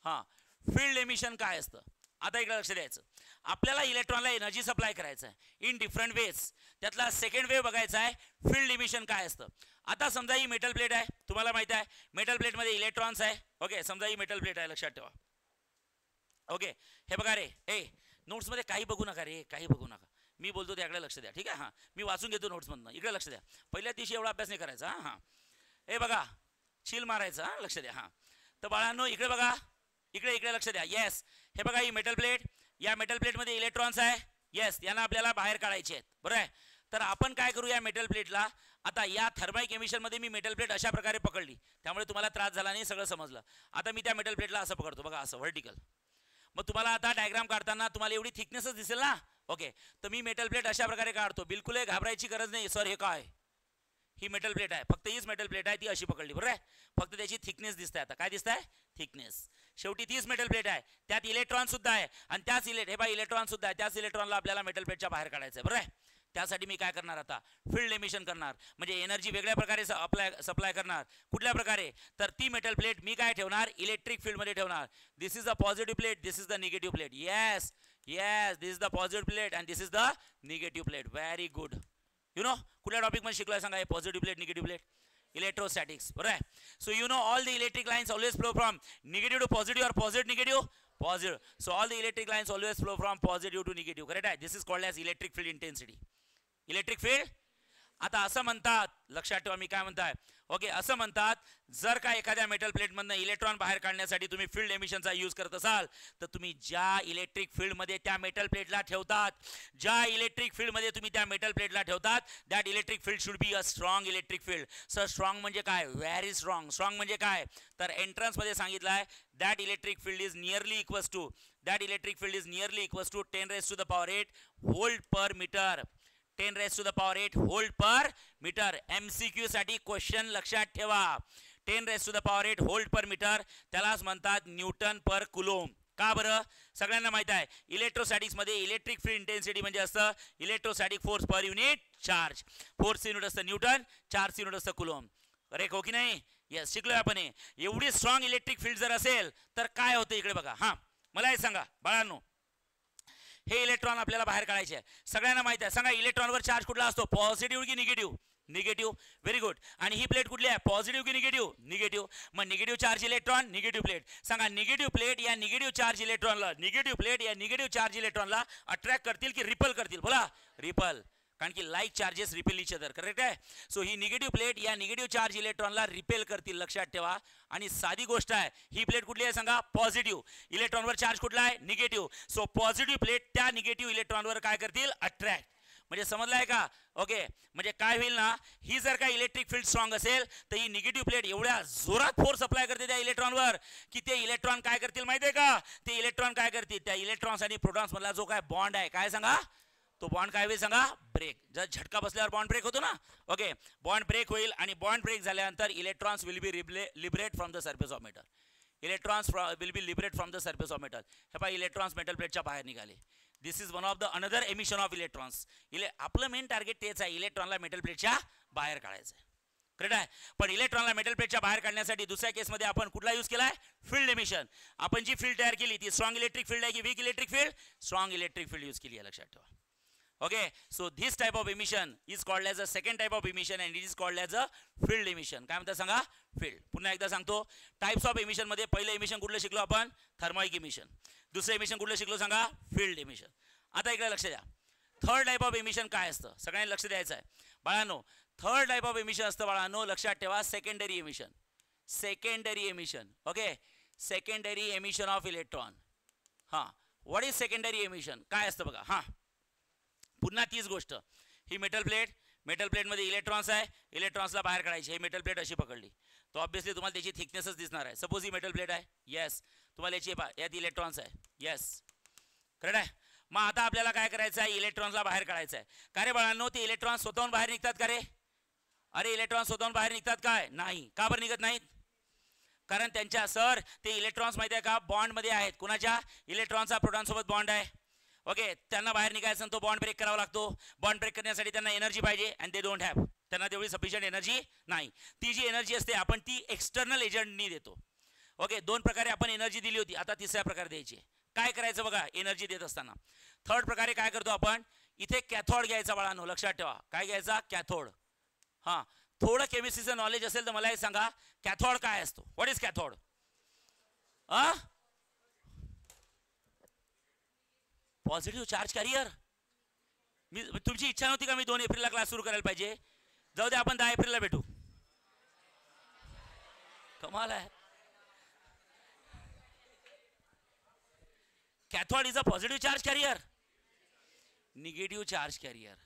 हा, फील्ड एमिशन काय असतं आता इकडे लक्ष द्यायचं. आपल्याला इलेक्ट्रॉनला एनर्जी सप्लाय करायचं आहे इन डिफरंट वेज. त्यातला सेकंड वे बघायचा आहे फील्ड एमिशन काय असतं. आता समजा ही मेटल प्लेट आहे, तुम्हाला माहिती आहे मेटल प्लेटमध्ये इलेक्ट्रॉन्स आहे. ओके, समजा ही मेटल प्लेट आहे, लक्षात ठेवा. ओके, हे बघा रे, नोट्समध्ये काही बघू नका रे, काही बघू नका. मी बोलतो त्याकडे लक्ष द्या, ठीक आहे. हां, मी वाचून घेतो नोट्समधनं, इकडे लक्ष द्या. पहिल्या दिवशी एवढा अभ्यास नाही करायचा. हां, हे बघा, चिल मारायचा. हां, लक्ष द्या. हां, तर बाळांनो इकडे बघा, इकडे इकडे लक्ष द्या. येस, हे बघा ही मेटल प्लेट, या मेटल प्लेटमध्ये इलेक्ट्रॉन्स आहे. येस, यांना आपल्याला बाहेर काढायचे आहेत, बरोबर आहे. तर आपण काय करू या मेटल प्लेटला, आता या थर्माइक एमिशनमध्ये मी मेटल प्लेट अशा प्रकारे पकडली, त्यामुळे तुम्हाला त्रास झाला नाही, सगळं समजलं. आता मी त्या मेटल प्लेटला असं पकडतो बघा, असं व्हर्टिकल. मग तुम्हाला आता डायग्राम काढताना तुम्हाला एवढी थिकनेसच दिसेल ना. ओके, तर मी मेटल प्लेट अशा प्रकारे काढतो, बिलकुल घाबरायची गरज नाही. सर हे काय, ही मेटल प्लेट आहे, फक्त हीच मेटल प्लेट आहे, ती अशी पकडली, बरोबर आहे. फक्त त्याची थिकनेस दिसते. आता काय दिसत आहे, थिकनेस. शेवटी तीच मेटल प्लेट आहे, त्यात इलेक्ट्रॉन सुद्धा आहे, आणि त्याच इलेक्ट्रॉन सुद्धा आहे, त्याच इलेक्ट्रॉनला आपल्याला मेटल प्लेटच्या बाहेर काढायचं आहे, बरोबर आहे. त्यासाठी मी काय करणार आता, फील्ड एमिशन करणार, म्हणजे एनर्जी वेगळ्या प्रकारे सप्लाय करणार. कुठल्या प्रकारे, तर ती मेटल प्लेट मी काय ठेवणार, इलेक्ट्रिक फील्डमध्ये ठेवणार. This is the positive plate, this is the negative plate. Yes yes, this is the positive plate and this is the negative plate. Very good. You know कुठल्या टॉपिक मध्ये शिकलोय सांगा, positive plate negative plate, electrostatics, बरोबर आहे. So you know all the electric lines always flow from negative to positive or positive negative positive. So all the electric lines always flow from positive to negative, correct आहे. This is called as electric field intensity. Electric field. आता असं म्हणतात, लक्षात ठेवा मी काय म्हणताय. Okay, असं म्हणतात जर का एखाद्या मेटल प्लेटमधनं इलेक्ट्रॉन बाहेर काढण्यासाठी तुम्ही फील्ड एमिशनचा यूज करत असाल, तर तुम्ही ज्या इलेक्ट्रिक फील्डमध्ये त्या मेटल प्लेटला ठेवतात, ज्या इलेक्ट्रिक फील्डमध्ये तुम्ही त्या मेटल प्लेटला ठेवतात, that electric field should be a strong electric field. Sir strong म्हणजे काय, व्हेरी स्ट्रॉंग. स्ट्रॉंग म्हणजे काय, तर एंट्रन्समध्ये सांगितलं आहे that electric field is nearly equals to 10⁻⁸ volt per metre. 10⁻⁸ volt per metre. MCQ साठी क्वेश्चन लक्षात ठेवा. 10⁻⁸ व्होल्ट पर मीटर, त्यालाच म्हणतात न्यूटन पर कुलोम. का बरं, सगळ्यांना माहित आहे इलेक्ट्रोस्टॅटिक्स मध्ये इलेक्ट्रिक फील्ड इंटेन्सिटी म्हणजे असतं electrostatic force per unit charge. Force unit असतं न्यूटन, चार्ज युनिट असतं कुलोम. करेक्ट हो की नाही. येस, शिकलोय आपण. एवढी स्ट्रॉंग इलेक्ट्रिक फील्ड जर असेल तर काय होतं इकडे बघा. हां, मला हे सांगा बाळांनो, हे इलेक्ट्रॉन आपल्याला बाहेर काढायचे आहे, सगळ्यांना माहिती आहे. सांगा इलेक्ट्रॉनवर चार्ज कुठला असतो, पॉझिटिव्ह की निगेटिव्ह. निगेटिव्ह. Very good. आणि ही प्लेट कुठली आहे, पॉझिटिव्ह की निगेटिव्ह. निगेटिव्ह. मग negative charge electron, negative plate. सांगा निगेटिव्ह प्लेट या निगेटिव्ह चार्ज इलेक्ट्रॉनला, निगेटिव्ह प्लेट या निगेटिव्ह चार्ज इलेक्ट्रॉनला अट्रॅक्ट करतील की रिपल करतील. बोला, रिपल. कारण की like charges repel each other, correct आहे. सो ही निगेटिव्ह प्लेट या निगेटिव्ह चार्ज इलेक्ट्रॉनला रिपेल करतील, लक्षात ठेवा. आणि साधी गोष्ट आहे, ही प्लेट कुठली आहे सांगा, पॉझिटिव्ह. इलेक्ट्रॉनवर चार्ज कुठला आहे, निगेटिव्ह. सो पॉझिटिव्ह प्लेट त्या निगेटिव्ह इलेक्ट्रॉनवर काय करतील, अट्रॅक्ट. म्हणजे समजलाय का. ओके, म्हणजे काय होईल ना, ही जर का इलेक्ट्रिक फील्ड स्ट्रॉंग असेल तर ही निगेटिव्ह प्लेट एवढ्या जोरात फोर्स अप्लाय करते त्या इलेक्ट्रॉनवर की ते इलेक्ट्रॉन काय करतील माहितीये का, ते इलेक्ट्रॉन काय करतील, त्या इलेक्ट्रॉन्स आणि प्रोटॉन्स मधला जो काय बॉन्ड आहे, काय सांगा, तो बॉन्ड काय होईल सांगा, ब्रेक. जर झटका बसल्यावर बॉन्ड ब्रेक होतो ना. ओके, बॉन्ड ब्रेक होईल आणि बॉन्ड ब्रेक झाल्यानंतर electrons will be liberate from the surface of metal. Electrons will be liberate from the surface of metal. हे पहा इलेक्ट्रॉन्स मेटल प्लेटच्या बाहेर निघाले. This is one of the another emission of electrons. आपलं main target तेच आहे, इलेक्ट्रॉनला metal प्लेटच्या बाहेर काढायचं आहे, करेक्ट आहे. पण इलेक्ट्रॉनला मेटल प्लेटच्या बाहेर काढण्यासाठी दुसऱ्या केसमध्ये आपण कुठला यूज केलाय, फील्ड एमिशन. आपण जी फील्ड तयार केली ती स्ट्रॉंग इलेक्ट्रिक फील्ड आहे की weak electric field, strong electric field use केली आहे, लक्षात ठेवा. Okay, so this type of emission is called as a second type of emission and it is called as a field emission. काय म्हणतात सांगा, field. पुन्हा एकदा सांगतो, टाइप्स ऑफ एमिशन मध्ये पहिलं एमिशन कुठलं शिकलो आपण, थर्मोइक एमिशन. दुसरं एमिशन कुठलं शिकलो सांगा, फील्ड एमिशन. आता इकडे लक्ष द्या, थर्ड टाइप ऑफ एमिशन काय असतं, सगळ्यांनी लक्ष द्यायचं आहे बाळांनो. थर्ड टाइप ऑफ एमिशन असतं बाळांनो, लक्षात ठेवा, secondary emission. Secondary emission. Okay, secondary emission of electron. हां, व्हॉट इज सेकंडरी एमिशन, काय असतं बघा. हां, पुन्हा तीच गोष्ट, ही मेटल प्लेटमध्ये इलेक्ट्रॉन्स आहे, इलेक्ट्रॉन्सला बाहेर काढायचे. ही मेटल प्लेट अशी पकडली तो ऑब्विसली तुम्हाला त्याची थिकनेसच दिसणार आहे. सपोज ही मेटल प्लेट आहे, येस, तुम्हाला यात इलेक्ट्रॉन्स आहे, येस, करेक्ट आहे. मग आता आपल्याला काय करायचं आहे, इलेक्ट्रॉन्सला बाहेर काढायचं आहे. का रे बाळांनो, ते इलेक्ट्रॉन्स स्वतःहून बाहेर निघतात का रे, अरे इलेक्ट्रॉन्स स्वतःहून बाहेर निघतात काय, नाही. का बरं निघत नाहीत, कारण त्यांच्या सर ते इलेक्ट्रॉन्स माहिती आहे का बॉन्डमध्ये आहेत. कुणाच्या, इलेक्ट्रॉनचा प्रोटॉनसोबत बॉन्ड आहे. ओके, त्यांना बाहेर निघायचं तो बॉन्ड ब्रेक करावा लागतो. बॉन्ड ब्रेक करण्यासाठी त्यांना एनर्जी पाहिजे अँड दे डोंट हॅव, त्यांना तेवढी सफिशियंट एनर्जी नाही. ती जी एनर्जी असते आपण ती एक्सटर्नल एजंटनी देतो. ओके, 2 प्रकारे आपण एनर्जी दिली होती, आता तिसऱ्या प्रकारे द्यायची. काय करायचं बघा एनर्जी देत असताना. थर्ड प्रकारे काय करतो आपण, इथे कॅथोड घ्यायचा बाळांनो, लक्षात ठेवा. काय घ्यायचा, कॅथोड. हां, थोडं केमिस्ट्रीचं नॉलेज असेल तर मला एक सांगा, कॅथोड काय असतो, what is cathode? Positive charge carrier. मी तुमची इच्छा नव्हती का मी 2 एप्रिलला क्लास सुरू करायला पाहिजे? जाऊ दे, आपण 10 एप्रिलला भेटू. कमाल आहे. Cathode is a positive charge carrier, negative charge carrier,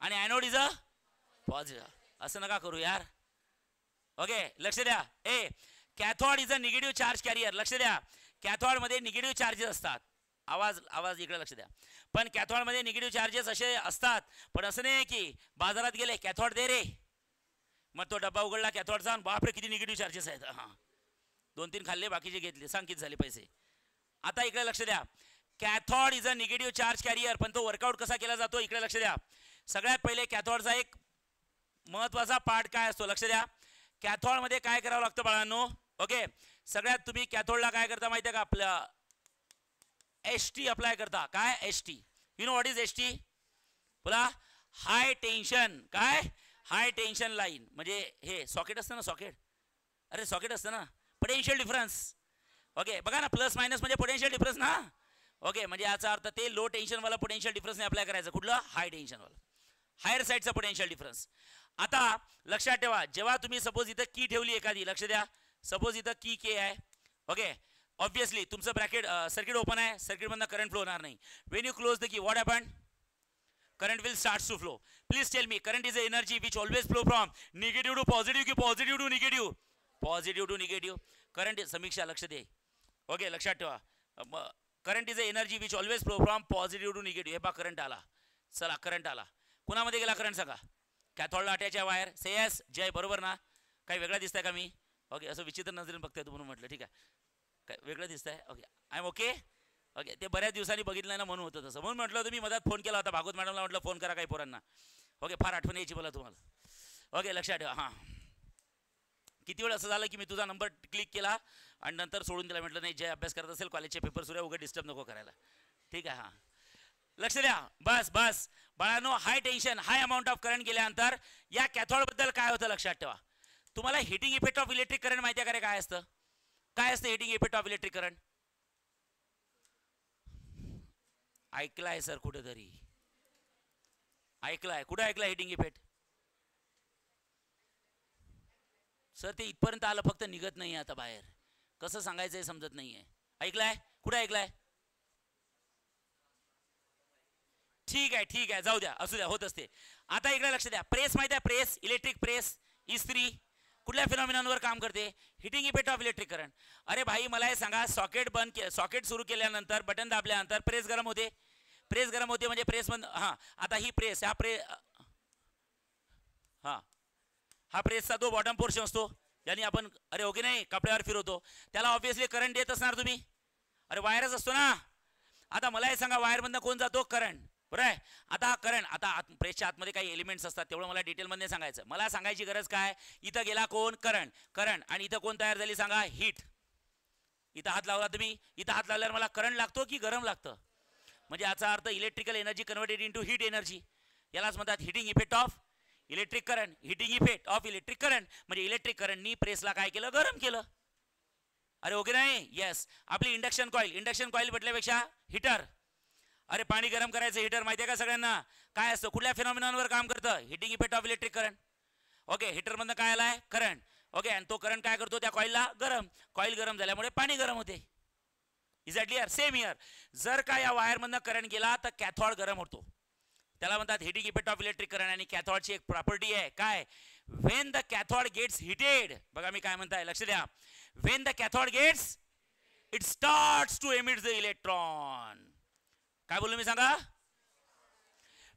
आणि ॲनोड इज अ पॉझिटिव्ह. असं नका करू यार. ओके, लक्ष द्या. Cathode is a negative charge carrier. लक्ष द्या, कॅथोड मध्ये निगेटिव्ह चार्जेस असतात. आवाज इकडे लक्ष द्या. पण कॅथोड मध्ये निगेटिव्ह चार्जेस असे असतात, पण असं नाही की बाजारात गेले कॅथोड दे रे, मग तो डब्बा उघडला कॅथोडचा, बापरे किती निगेटिव्ह चार्जेस आहेत. हां, 2-3 खाल्ले, बाकीचे घेतले, सांग किती झाले पैसे. आता इकडे लक्ष द्या, cathode is a negative charge carrier, पण तो वर्कआउट कसा केला जातो इकडे लक्ष द्या. सगळ्यात पहिले कॅथोडचा एक महत्वाचा पार्ट काय असतो, लक्ष द्या. कॅथोड मध्ये काय करावं लागतं बाळांनो? ओके, सगळ्यात तुम्ही कॅथोडला काय करता माहिती आहे का, आपल्या HT अप्लाय करता. काय HT? You know what is HT? बोला. हाय टेन्शन. काय? हाय टेन्शन लाईन. म्हणजे हे सॉकेट असतं ना, सॉकेट. अरे सॉकेट असतं ना, पोटेन्शियल डिफरन्स. ओके, बघा ना, प्लस मायनस म्हणजे पोटेन्शियल डिफरन्स ना. ओके, म्हणजे याचा अर्थ ते लो टेन्शन वाला पोटेन्शियल डिफरन्सने अप्लाय करायचं. कुठलं? हाय टेन्शन वाला, हायर साईडचा पोटेन्शियल डिफरन्स. आता लक्षात ठेवा, जेव्हा तुम्ही सपोज इथं की ठेवली एखादी, लक्ष द्या, सपोज इथं की के आहे. ओके, ऑब्विसली तुमचं ब्रॅकेट सर्किट ओपन आहे, सर्किट मधनं करंट फ्लो होणार नाही. When you close the key, what happen? Current will start to flow. Please tell me, current is a energy which always flow from negative to positive की positive to negative? Positive to negative. Current Samiksha लक्ष दे. Okay, लक्षात ठेवा, current is a energy which always flow from positive to negative. हे पहा current आला. चला, current आला. कुणामध्ये गेला करंट सांगा? कॅथोडला अटॅच आहे वायर. से यस जय, बरोबर ना? काही वेगळा दिसतंय का मी? ओके, असं विचित्र नजरेने बघताय तू म्हणून म्हटलं. ठीक आहे, काय वेगळं दिसतंय? Okay, I am okay. Okay, ते बऱ्याच दिवसांनी बघितलं ना म्हणून होतं तसं. म्हणून म्हटलं होतं मी, मधात फोन केला होता भागवत मॅडमला, म्हटलं फोन करा काही पोरांना. ओके, फार आठवण यायची बोला तुम्हाला. ओके, लक्षात ठेवा. हां, किती वेळ असं झालं की मी तुझा नंबर क्लिक केला आणि नंतर सोडून दिला. म्हटलं नाही, जे अभ्यास करत असेल कॉलेजचे पेपर सुरू आहे, उगाच डिस्टर्ब नको करायला. ठीक आहे. हां, लक्ष द्या. बस बस बाळांनो, high tension, high amount of current गेल्यानंतर या कॅथोड बद्दल काय होतं लक्षात ठेवा. तुम्हाला heating effect of electric current माहिती आहे का रे? काय असतं? काय असतं heating effect of electric current? ऐकलाय सर कुठेतरी? ऐकलाय? कुठे ऐकलाय हिटिंग इफेक्ट? सर ते इथपर्यंत आलं, फक्त निघत नाही आता बाहेर. कसं सांगायचं समजत नाहीये. ऐकलाय? कुठे ऐकलाय? ठीक आहे, ठीक आहे, जाऊ द्या, असू द्या, होत असते. आता इकडे लक्ष द्या. प्रेस माहिती आहे? प्रेस, इलेक्ट्रिक प्रेस, इस्त्री कुठल्या फिनॉमिनावर काम करते? Heating effect of electric current. अरे भाई, मला हे सांगा, सॉकेट बंद के, सॉकेट सुरू केल्यानंतर बटन दाबल्यानंतर प्रेस गरम होते. प्रेस गरम होते म्हणजे प्रेस बंद. हां, आता ही प्रेस, हा हां, हा प्रेसचा जो बॉटम पोर्शन असतो, ज्याने आपण अरे ओके नाही कपड्यावर फिरवतो, त्याला ऑब्विसली करंट देत असणार तुम्ही. अरे वायरच असतो ना. आता मला हे सांगा, वायरमधनं कोण जातो? करंट. बरं आहे. आता करंट, आता प्रेसच्या आतमध्ये काही एलिमेंट्स असतात, तेवढं मला डिटेलमध्ये सांगायचं. मला सांगायची गरज काय, इथं गेला कोण? करंट. करंट, आणि इथं कोण तयार झाली सांगा? हीट. इथं हात लावला तुम्ही, इथं हात लावल्यावर मला करंट लागतो की गरम लागतं? म्हणजे याचा अर्थ electrical energy converted into heat energy. यालाच म्हणतात heating effect of electric current. Heating effect of electric current म्हणजे इलेक्ट्रिक करंटनी प्रेसला काय केलं? गरम केलं. अरे ओके नाही? येस. आपली इंडक्शन कॉईल म्हटल्यापेक्षा हिटर. अरे पाणी गरम करायचं हिटर माहिती आहे का सगळ्यांना? काय असतं? कुठल्या फिनॉमिनावर काम करतं? Heating effect of electric current. Okay, heater मधनं काय आलाय? करंट. ओके, आणि तो करंट काय करतो? त्या कॉईलला गरम. कॉईल गरम झाल्यामुळे पाणी गरम होते. Is that clear? Same here. जर का या वायर मधनं करंट गेला तर कॅथोड गरम होतो. त्याला म्हणतात heating effect of electric current. आणि कॅथोडची एक प्रॉपर्टी आहे काय? When the cathode gets heated, बघा मी काय म्हणताय, लक्ष द्या. When the cathode gets, it starts to emit the electron. काय बोललो मी सांगा?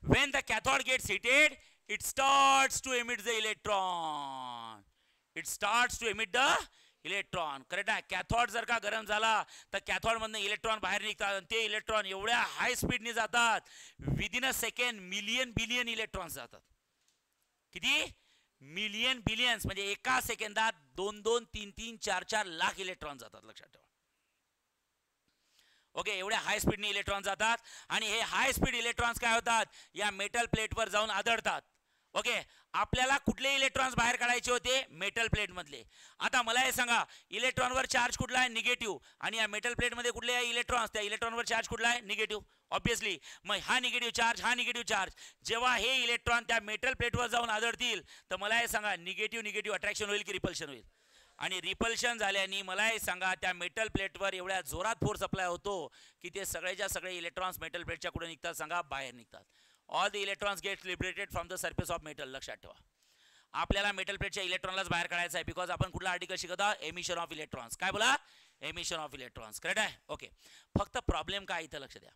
When the cathode gets heated, it starts to emit the electron. It starts to emit the electron. Correct आहे. कॅथोड जर का गरम झाला तर कॅथोड मधनं इलेक्ट्रॉन बाहेर निघतात, आणि ते इलेक्ट्रॉन एवढ्या हाय स्पीडने जातात, within a second million billion electrons जातात. किती? Million billions. म्हणजे एका सेकंदात 2-2, 3-3, 4-4 लाख इलेक्ट्रॉन जातात, लक्षात ठेवा. ओके, एवढ्या हाय स्पीडने इलेक्ट्रॉन जातात आणि हे हाय स्पीड इलेक्ट्रॉन्स काय होतात, या मेटल प्लेटवर जाऊन आदळतात. ओके, आपल्याला कुठले इलेक्ट्रॉन्स बाहेर काढायचे होते, मेटल प्लेट मधले. आता मला हे सांगा, इलेक्ट्रॉनवर चार्ज कुठला आहे, निगेटिव्ह, आणि या मेटल प्लेट मध्ये कुठले आहे इलेक्ट्रॉन्स, त्या इलेक्ट्रॉनवर चार्ज कुठला आहे, निगेटिव्ह. ऑब्विसली मग हा निगेटिव्ह चार्ज, हा निगेटिव्ह चार्ज, जेव्हा हे इलेक्ट्रॉन त्या मेटल प्लेटवर जाऊन आदळतील तर मला हे सांगा, निगेटिव्ह निगेटिव्ह अट्रॅक्शन होईल की रिपल्शन होईल. आणि रिपल्शन झाल्याने मला हे सांगा, त्या मेटल प्लेटवर एवढ्या जोरात फोर्स अप्लाय होतो की ते सगळेच्या सगळे इलेक्ट्रॉन्स मेटल प्लेटच्या कुठे निघतात, सांगा, बाहेर निघतात. All the electrons gate liberated from the surface of metal. लक्षात ठेवा, आपल्याला मेटल प्लेटच्या इलेक्ट्रॉनलाच बाहेर काढायचं आहे, बिकॉज आपण कुठला आर्टिकल शिकत आहोत, एमिशन ऑफ इलेक्ट्रॉन्स. काय बोला, एमिशन ऑफ इलेक्ट्रॉन्स, करेक्ट आहे. ओके, फक्त प्रॉब्लेम काय इथं लक्ष द्या.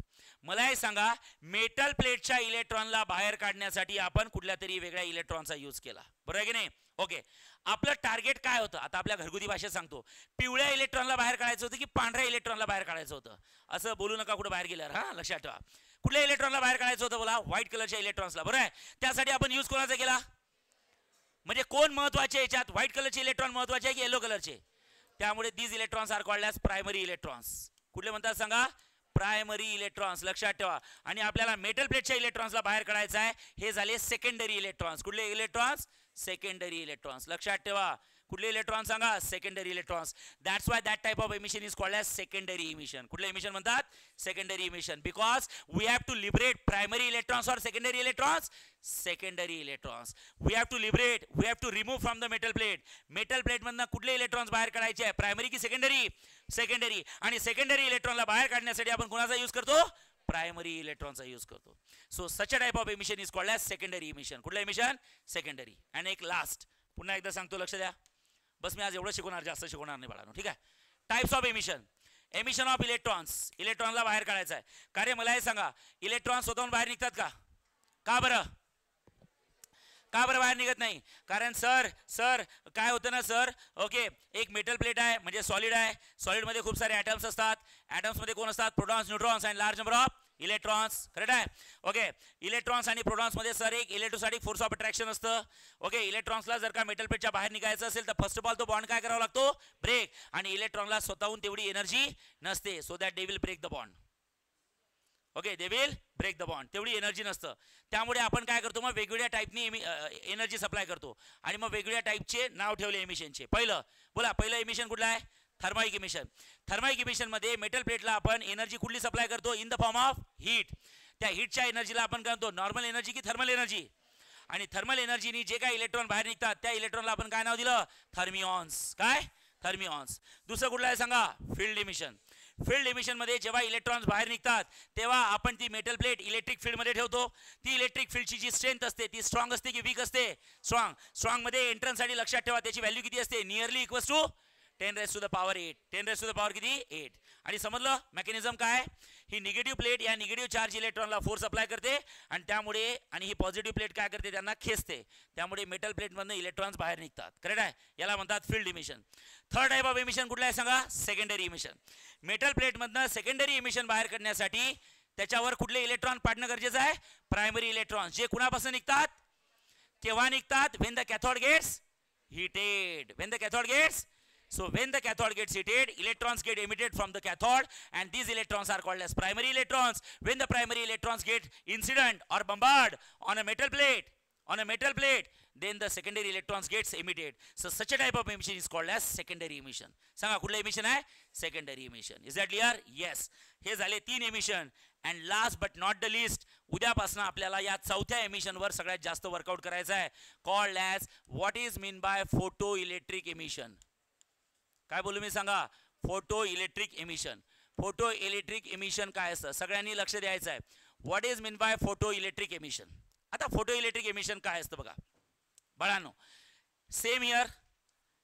मला हे सांगा, मेटल प्लेटच्या इलेक्ट्रॉनला बाहेर काढण्यासाठी आपण कुठल्या तरी वेगळ्या इलेक्ट्रॉनचा यूज केला, बरोबर आहे की नाही. ओके, आपलं टार्गेट काय होतं, आता आपल्या घरगुती भाषेत सांगतो, पिवळ्या इलेक्ट्रॉनला बाहेर काढायचं होतं की पांढऱ्या इलेक्ट्रॉनला बाहेर काढायचं होतं, असं बोलू नका कुठे बाहेर गेल्यावर, हा लक्षात ठेवा. कुठल्या इलेक्ट्रॉनला बाहेर काढायचं होतं, बोला, व्हाईट कलरच्या इलेक्ट्रॉन्सला, बरोबर आहे. त्यासाठी आपण यूज कोणाचा केला, म्हणजे कोण महत्वाचे याच्यात, व्हाईट कलरचे इलेक्ट्रॉन महत्वाचे आहे की येलो कलरचे. त्यामुळे these electrons are called as primary electrons. कुठले म्हणतात सांगा, प्रायमरी इलेक्ट्रॉन्स. लक्षात ठेवा. आणि आपल्याला मेटल प्लेटच्या इलेक्ट्रॉन्सला बाहेर काढायचं आहे, हे झाले सेकंडरी इलेक्ट्रॉन्स. कुठले इलेक्ट्रॉन्स, सेकंडरी इलेक्ट्रॉन्स. लक्षात ठेवा, कुठले इलेक्ट्रॉन सांगा, secondary electrons. That's why that type of emission is called as secondary emission. कुठले इमिशन म्हणतात, secondary emission, because we have to liberate primary electrons or secondary electrons, secondary electrons. We have to liberate, we have to remove from the metal plate. Metal plate मधनं कुठले electrons बाहेर काढायचे आहे, primary की secondary, secondary. आणि secondary इलेक्ट्रॉनला बाहेर काढण्यासाठी आपण कोणाचा यूज करतो, प्रायमरी इलेक्ट्रॉनचा यूज करतो. So such a type of emission is called as secondary emission. कुठलं इमिशन, सेकंडरी. आणि एक लास्ट पुन्हा एकदा सांगतो, लक्ष द्या. बस मी आज एवढं शिकवणार, जास्त शिकवणार नाही बाळांनो, ठीक आहे. Types of emission. Emission of electrons, इलेक्ट्रॉनला बाहेर काढायचं आहे. कार्य मला हे सांगा, इलेक्ट्रॉन स्वतःहून बाहेर निघतात का, का बरं, का बरं बाहेर निघत नाही. कारण सर काय होतं ना सर, ओके, एक मेटल प्लेट आहे म्हणजे सॉलिड आहे, सॉलिडमध्ये खूप सारे ॲटम्स असतात. ॲटम्समध्ये कोण असतात, protons, neutrons and large number of electrons. Correct आहे. ओके, इलेक्ट्रॉन्स आणि प्रोटॉन्स मध्ये सर एक इलेक्ट्रोस्टॅटिक फोर्स ऑफ अट्रॅक्शन असतं. ओके, इलेक्ट्रॉन्सला जर का मेटल प्लेटच्या बाहेर निघायचं असेल तर फर्स्ट ऑफ ऑल तो बॉन्ड काय करावा लागतो, ब्रेक. आणि इलेक्ट्रॉनला स्वतःहून तेवढी एनर्जी नसते, so that they will break the bond. Okay, they will break the bond, तेवढी एनर्जी नसतं. त्यामुळे आपण काय करतो, मग वेगवेगळ्या टाईपनी एनर्जी सप्लाय करतो आणि मग वेगवेगळ्या टाईपचे नाव ठेवले एमिशनचे. पहिलं एमिशन कुठलं आहे, थर्माइक इमिशन. थर्माइक इमिशन मध्ये मेटल प्लेटला आपण एनर्जी कुठली सप्लाय करतो, in the form of heat. त्या हीटच्या एनर्जीला आपण करतो नॉर्मल एनर्जी की थर्मल एनर्जी. आणि थर्मल एनर्जीनी जे काही इलेक्ट्रॉन बाहेर निघतात त्या इलेक्ट्रॉनला आपण काय नाव दिलं, थर्मिऑन्स. काय, थर्मिऑन्स. दुसरं कुठलं आहे सांगा, फील्ड इमिशन. फील्ड इमिशन मध्ये जेव्हा इलेक्ट्रॉन्स बाहेर निघतात तेव्हा आपण ती मेटल प्लेट इलेक्ट्रिक फील्ड मध्ये ठेवतो. ती इलेक्ट्रिक फील्डची जी स्ट्रेंथ असते ती स्ट्रॉंग असते की वीक असते, स्ट्रॉंग. स्ट्रॉंग मध्ये एंट्रन्स साठी लक्षात ठेवा त्याची व्हॅल्यू किती असते, नियरली इक्वल्स टू 10⁻⁸. 10⁻⁸ किती, 8. आणि समजलं मेकॅनिझम काय, ही निगेटिव्ह प्लेट या निगेटिव्ह चार्ज इलेक्ट्रॉनला फोर्स अप्लाय करते आणि त्यामुळे, आणि ही पॉझिटिव्ह प्लेट काय करते, त्यांना खेचते. त्यामुळे मेटल प्लेट मधनं इलेक्ट्रॉन्स बाहेर निघतात. करेक्ट आहे. याला म्हणतात field emission. Third type of emission कुठला आहे सांगा, सेकंडरी इमिशन. मेटल प्लेट मधनं सेकंडरी इमिशन बाहेर करण्यासाठी त्याच्यावर कुठले इलेक्ट्रॉन पाडणं गरजेचं आहे, प्रायमरी इलेक्ट्रॉन. जे कुणापासून निघतात, केव्हा निघतात, when the cathode gets heated. When the cathode gets, so when the cathode gets heated, electrons get emitted from the cathode and these electrons are called as primary electrons. When the primary electrons get incident or bombard on a metal plate, then the secondary electrons gets emitted. So such a type of emission is called as secondary emission. सांगा कुठलं emission आहे, secondary emission. Is that clear? Yes. हे झाले 3 emission. And last but not the least, उद्यापासून आपल्याला या चौथ्या emission वर सगळ्यात जास्त वर्कआउट करायचं आहे, called as what is mean by photoelectric emission. काय बोलू मी सांगा, photo electric emission. Photo electric emission काय असतं सगळ्यांनी लक्ष द्यायचं आहे. What is mean bye photo electric emission. आता फोटो इलेक्ट्रिक एमिशन काय असतं बघा बाळांनो. Same here,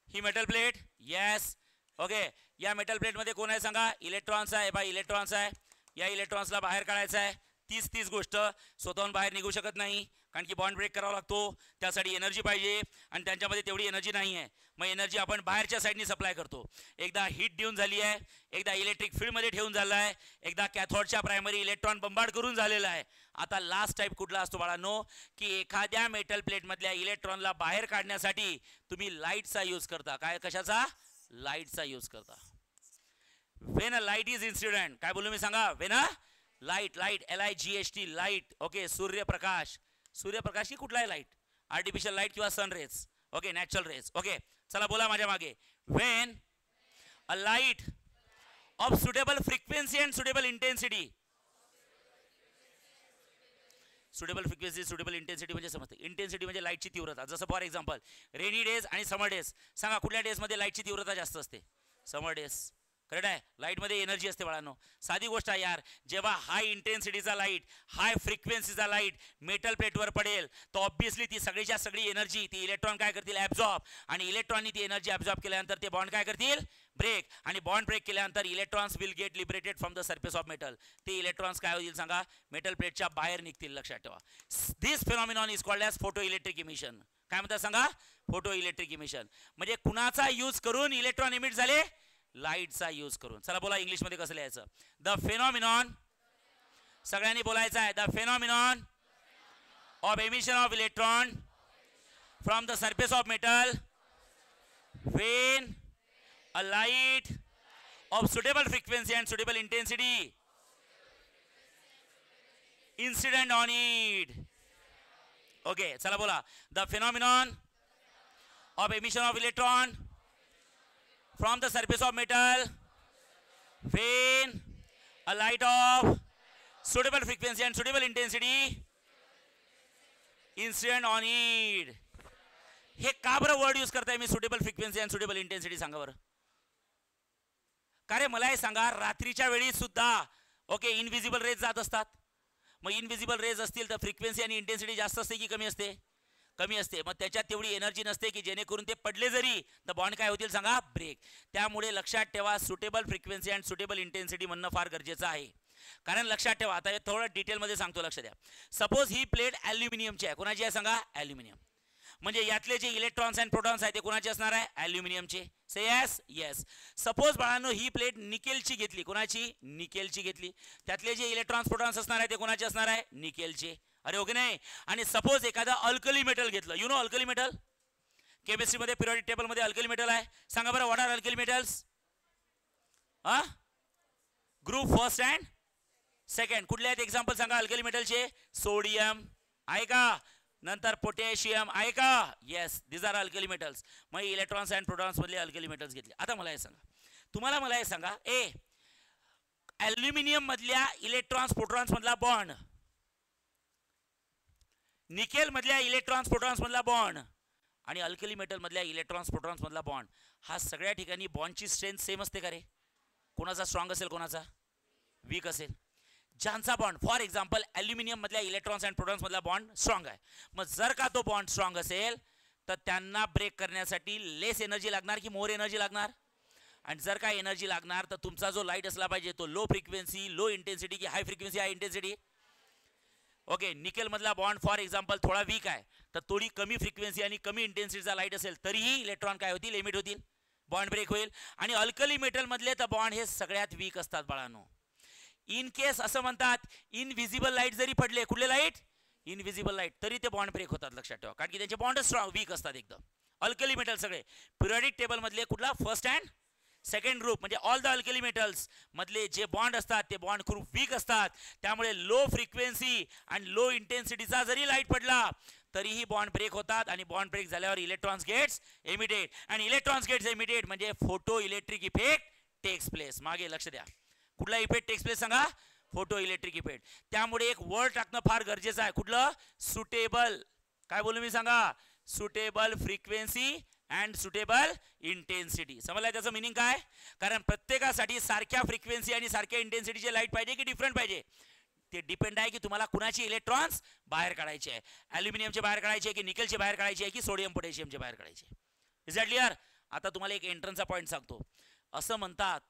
he metal plate, yes. Okay, या मेटल प्लेट मध्ये कोण आहे सांगा, इलेक्ट्रॉन्स आहे. बाय इलेक्ट्रॉन्स आहे, या इलेक्ट्रॉन्सला बाहेर काढायचं आहे. तीच गोष्ट स्वतःहून बाहेर निघू शकत नाही, कारण की बॉन्ड ब्रेक करावा लागतो, त्यासाठी एनर्जी पाहिजे आणि त्यांच्यामध्ये तेवढी एनर्जी नाही आहे. मग एनर्जी आपण बाहेरच्या साईडनी सप्लाय करतो. एकदा हीट देऊन झाली आहे, एकदा इलेक्ट्रिक फील्डमध्ये ठेवून झालं आहे, एकदा कॅथोडच्या प्रायमरी इलेक्ट्रॉन बंबार्ड करून झालेला आहे. आता लास्ट टाईप कुठला असतो बाळांनो, की एखाद्या मेटल प्लेटमधल्या इलेक्ट्रॉनला बाहेर काढण्यासाठी तुम्ही लाईटचा यूज करता. काय, कशाचा? लाईटचा यूज करता. When a light is incident, काय बोलू मी सांगा? When a light, light LIGHT light, okay, सूर्यप्रकाश. सूर्यप्रकाश की कुठलाही लाईट, आर्टिफिशियल लाईट किंवा sun rays, okay, natural rays, okay. चला बोला माझ्या मागे. When a light of suitable frequency and suitable intensity. Suitable frequency, suitable intensity म्हणजे समजते. इंटेन्सिटी म्हणजे लाईटची तीव्रता. जसं फॉर एक्झाम्पल रेनी डेज आणि समर डेज. सांगा कुठल्या डेजमध्ये लाईटची तीव्रता जास्त असते? समर डेज. करेक्ट आहे. लाईटमध्ये एनर्जी असते बाळांनो. साधी गोष्ट आहे यार, जेव्हा हाय इंटेन्सिटीचा लाईट, हाय फ्रिक्वेन्सीचा लाईट मेटल प्लेटवर पडेल तर ऑब्व्हियसली ती सगळीच्या सगळी एनर्जी ती इलेक्ट्रॉन काय करतील? ॲब्झॉर्ब. आणि इलेक्ट्रॉननी ती एनर्जी ॲब्झॉर्ब केल्यानंतर ते बॉन्ड काय करतील? ब्रेक. आणि बॉन्ड ब्रेक केल्यानंतर electrons will get liberated from the surface of metal. ते इलेक्ट्रॉन्स काय होतील सांगा? मेटल प्लेटच्या बाहेर निघतील. लक्षात ठेवा. This phenomenon is called as photo electric emission. काय म्हणतात सांगा? Photo electric emission. म्हणजे कुणाचा यूज करून इलेक्ट्रॉन इमिट झाले? लाईटचा यूज करून. चला बोला इंग्लिशमध्ये कसं लिहायचं? द फेनॉमिनॉन, सगळ्यांनी बोलायचं आहे, the फेनॉमिनॉन of emission of electron from the surface of metal when a light of suitable frequency and suitable intensity incident on it. Okay, चला बोला. The फेनॉमिनॉन of emission of electron from the surface of metal when a light of suitable frequency and suitable intensity incident on it. हे का बरं word use करताय मी? Suitable frequency and suitable intensity. सांगा बरं. का रे मला हे सांगा, रात्रीच्या वेळी सुद्धा ओके इनविजिबल रेज जात असतात. मग इनविजिबल रेज असतील तर फ्रिक्वेन्सी आणि इंटेन्सिटी जास्त असते की कमी असते? कमी असते. मग त्याच्यात तेवढी एनर्जी नसते की जेणेकरून ते पडले जरी तर बॉन्ड काय होतील सांगा? ब्रेक. त्यामुळे लक्षात ठेवा, suitable frequency and suitable intensity म्हणणं फार गरजेचं आहे. कारण लक्षात ठेवा, आता थोडं डिटेलमध्ये सांगतो, लक्ष द्या. सपोज ही प्लेट ॲल्युमिनियमची आहे. कोणाची आहे सांगा? ॲल्युमिनियम. म्हणजे यातले जे इलेक्ट्रॉन्स अँड प्रोटॉन्स आहेत ते कोणाचे असणार आहे? ॲल्युमिनियमचे. से यस? येस. सपोज बाळांनो ही प्लेट निकेलची घेतली. कोणाची? निकेलची घेतली. त्यातले जे इलेक्ट्रॉन्स प्रोटॉन्स असणार आहे ते कोणाचे असणार आहे? निकेलचे. अरे ओके नाही. आणि सपोज एखादा अल्कली मेटल घेतलं. You know alkali metal? केमिस्ट्रीमध्ये पिरियडिक टेबलमध्ये अल्कली मेटल आहे. सांगा बरं, what are alkali metals? Group first and second. कुठले आहेत एक्झाम्पल सांगा अल्कली मेटलचे? सोडियम आहे का? नंतर पोटॅशियम आहे का? येस, दिस आर अल्कली मेटल्स. मग इलेक्ट्रॉन्स अँड प्रोटॉन्स मधले अल्कली मेटल्स घेतले. आता मला हे सांगा, तुम्हाला मला हे सांगा, ॲल्युमिनियम मधल्या इलेक्ट्रॉन्स प्रोटॉन्स मधला बॉन्ड, निकेल मधल्या इलेक्ट्रॉन्स प्रोटॉन्स मधला बॉन्ड आणि अल्कली मेटल मधल्या इलेक्ट्रॉन्स प्रोटॉन्स मधला बॉन्ड, हा सगळ्या ठिकाणी बॉन्डची स्ट्रेंथ सेम असते का रे? कोणाचा स्ट्रॉंग असेल, कोणाचा वीक असेल? ज्यांचा बॉन्ड फॉर एक्झाम्पल ॲल्युमिनियम मधल्या इलेक्ट्रॉन्स अँड प्रोटॉन्स मधला बॉन्ड स्ट्रॉंग आहे, मग जर का तो बॉन्ड स्ट्रॉंग असेल तर त्यांना ब्रेक करण्यासाठी लेस एनर्जी लागणार की मोर एनर्जी लागणार? आणि जर का एनर्जी लागणार तर तुमचा जो लाईट असला पाहिजे तो लो फ्रिक्वेन्सी लो इंटेन्सिटी की हाय frequency high intensity? Okay, nickel मधला बॉन्ड फॉर एक्झाम्पल थोडा वीक आहे तर थोडी कमी फ्रिक्वेन्सी आणि कमी इंटेन्सिटीचा लाईट असेल तरीही इलेक्ट्रॉन काय होतील? एमिट होतील, बॉन्ड ब्रेक होईल. आणि अल्कली मेटल मधले तर बॉन्ड हे सगळ्यात वीक असतात बाळांनो. इन केस असं म्हणतात इनविजिबल लाईट जरी पडले, कुठले लाईट? इनविजिबल लाईट, तरी ते बॉन्ड ब्रेक होतात. लक्षात ठेवा, कारण की त्यांचे बॉन्ड स्ट्रॉंग वीक असतात एकदम. अल्कली मेटल सगळे पिरियडिक टेबल मधले कुठला? फर्स्ट अँड सेकंड ग्रुप, म्हणजे ऑल द अल्कली मेटल्स मधले जे बॉन्ड असतात ते बॉन्ड खूप वीक असतात. त्यामुळे लो फ्रिक्वेन्सी आणि लो इंटेन्सिटीचा जरी लाईट पडला तरीही बॉन्ड ब्रेक होतात. आणि बॉन्ड ब्रेक झाल्यावर इलेक्ट्रॉन्स गेट्स एमिटेड, आणि इलेक्ट्रॉन्स गेट्स एमिटेड म्हणजे photo electric effect takes place. मागे लक्ष द्या, कुठला इफेक्ट टेक्स प्लेस सांगा? Photo electric effect. त्यामुळे एक वर्ड टाकणं फार गरजेचं आहे. कुठलं? सुटेबल. काय बोलू मी सांगा? Suitable frequency and suitable intensity. समजलाय त्याचं मिनिंग काय? कारण प्रत्येकासाठी सारख्या फ्रिक्वेन्सी आणि सारख्या इंटेन्सिटीचे लाईट पाहिजे की डिफरंट पाहिजे? ते डिपेंड आहे की तुम्हाला कुणाची इलेक्ट्रॉन्स बाहेर काढायचे आहे. ॲल्युमिनियमचे बाहेर काढायचे की निकेलचे बाहेर काढायचे आहे की सोडियम पोटॅशियमचे बाहेर काढायचे? Is that clear? आता तुम्हाला एक एंट्रन्सचा पॉईंट सांगतो. असं म्हणतात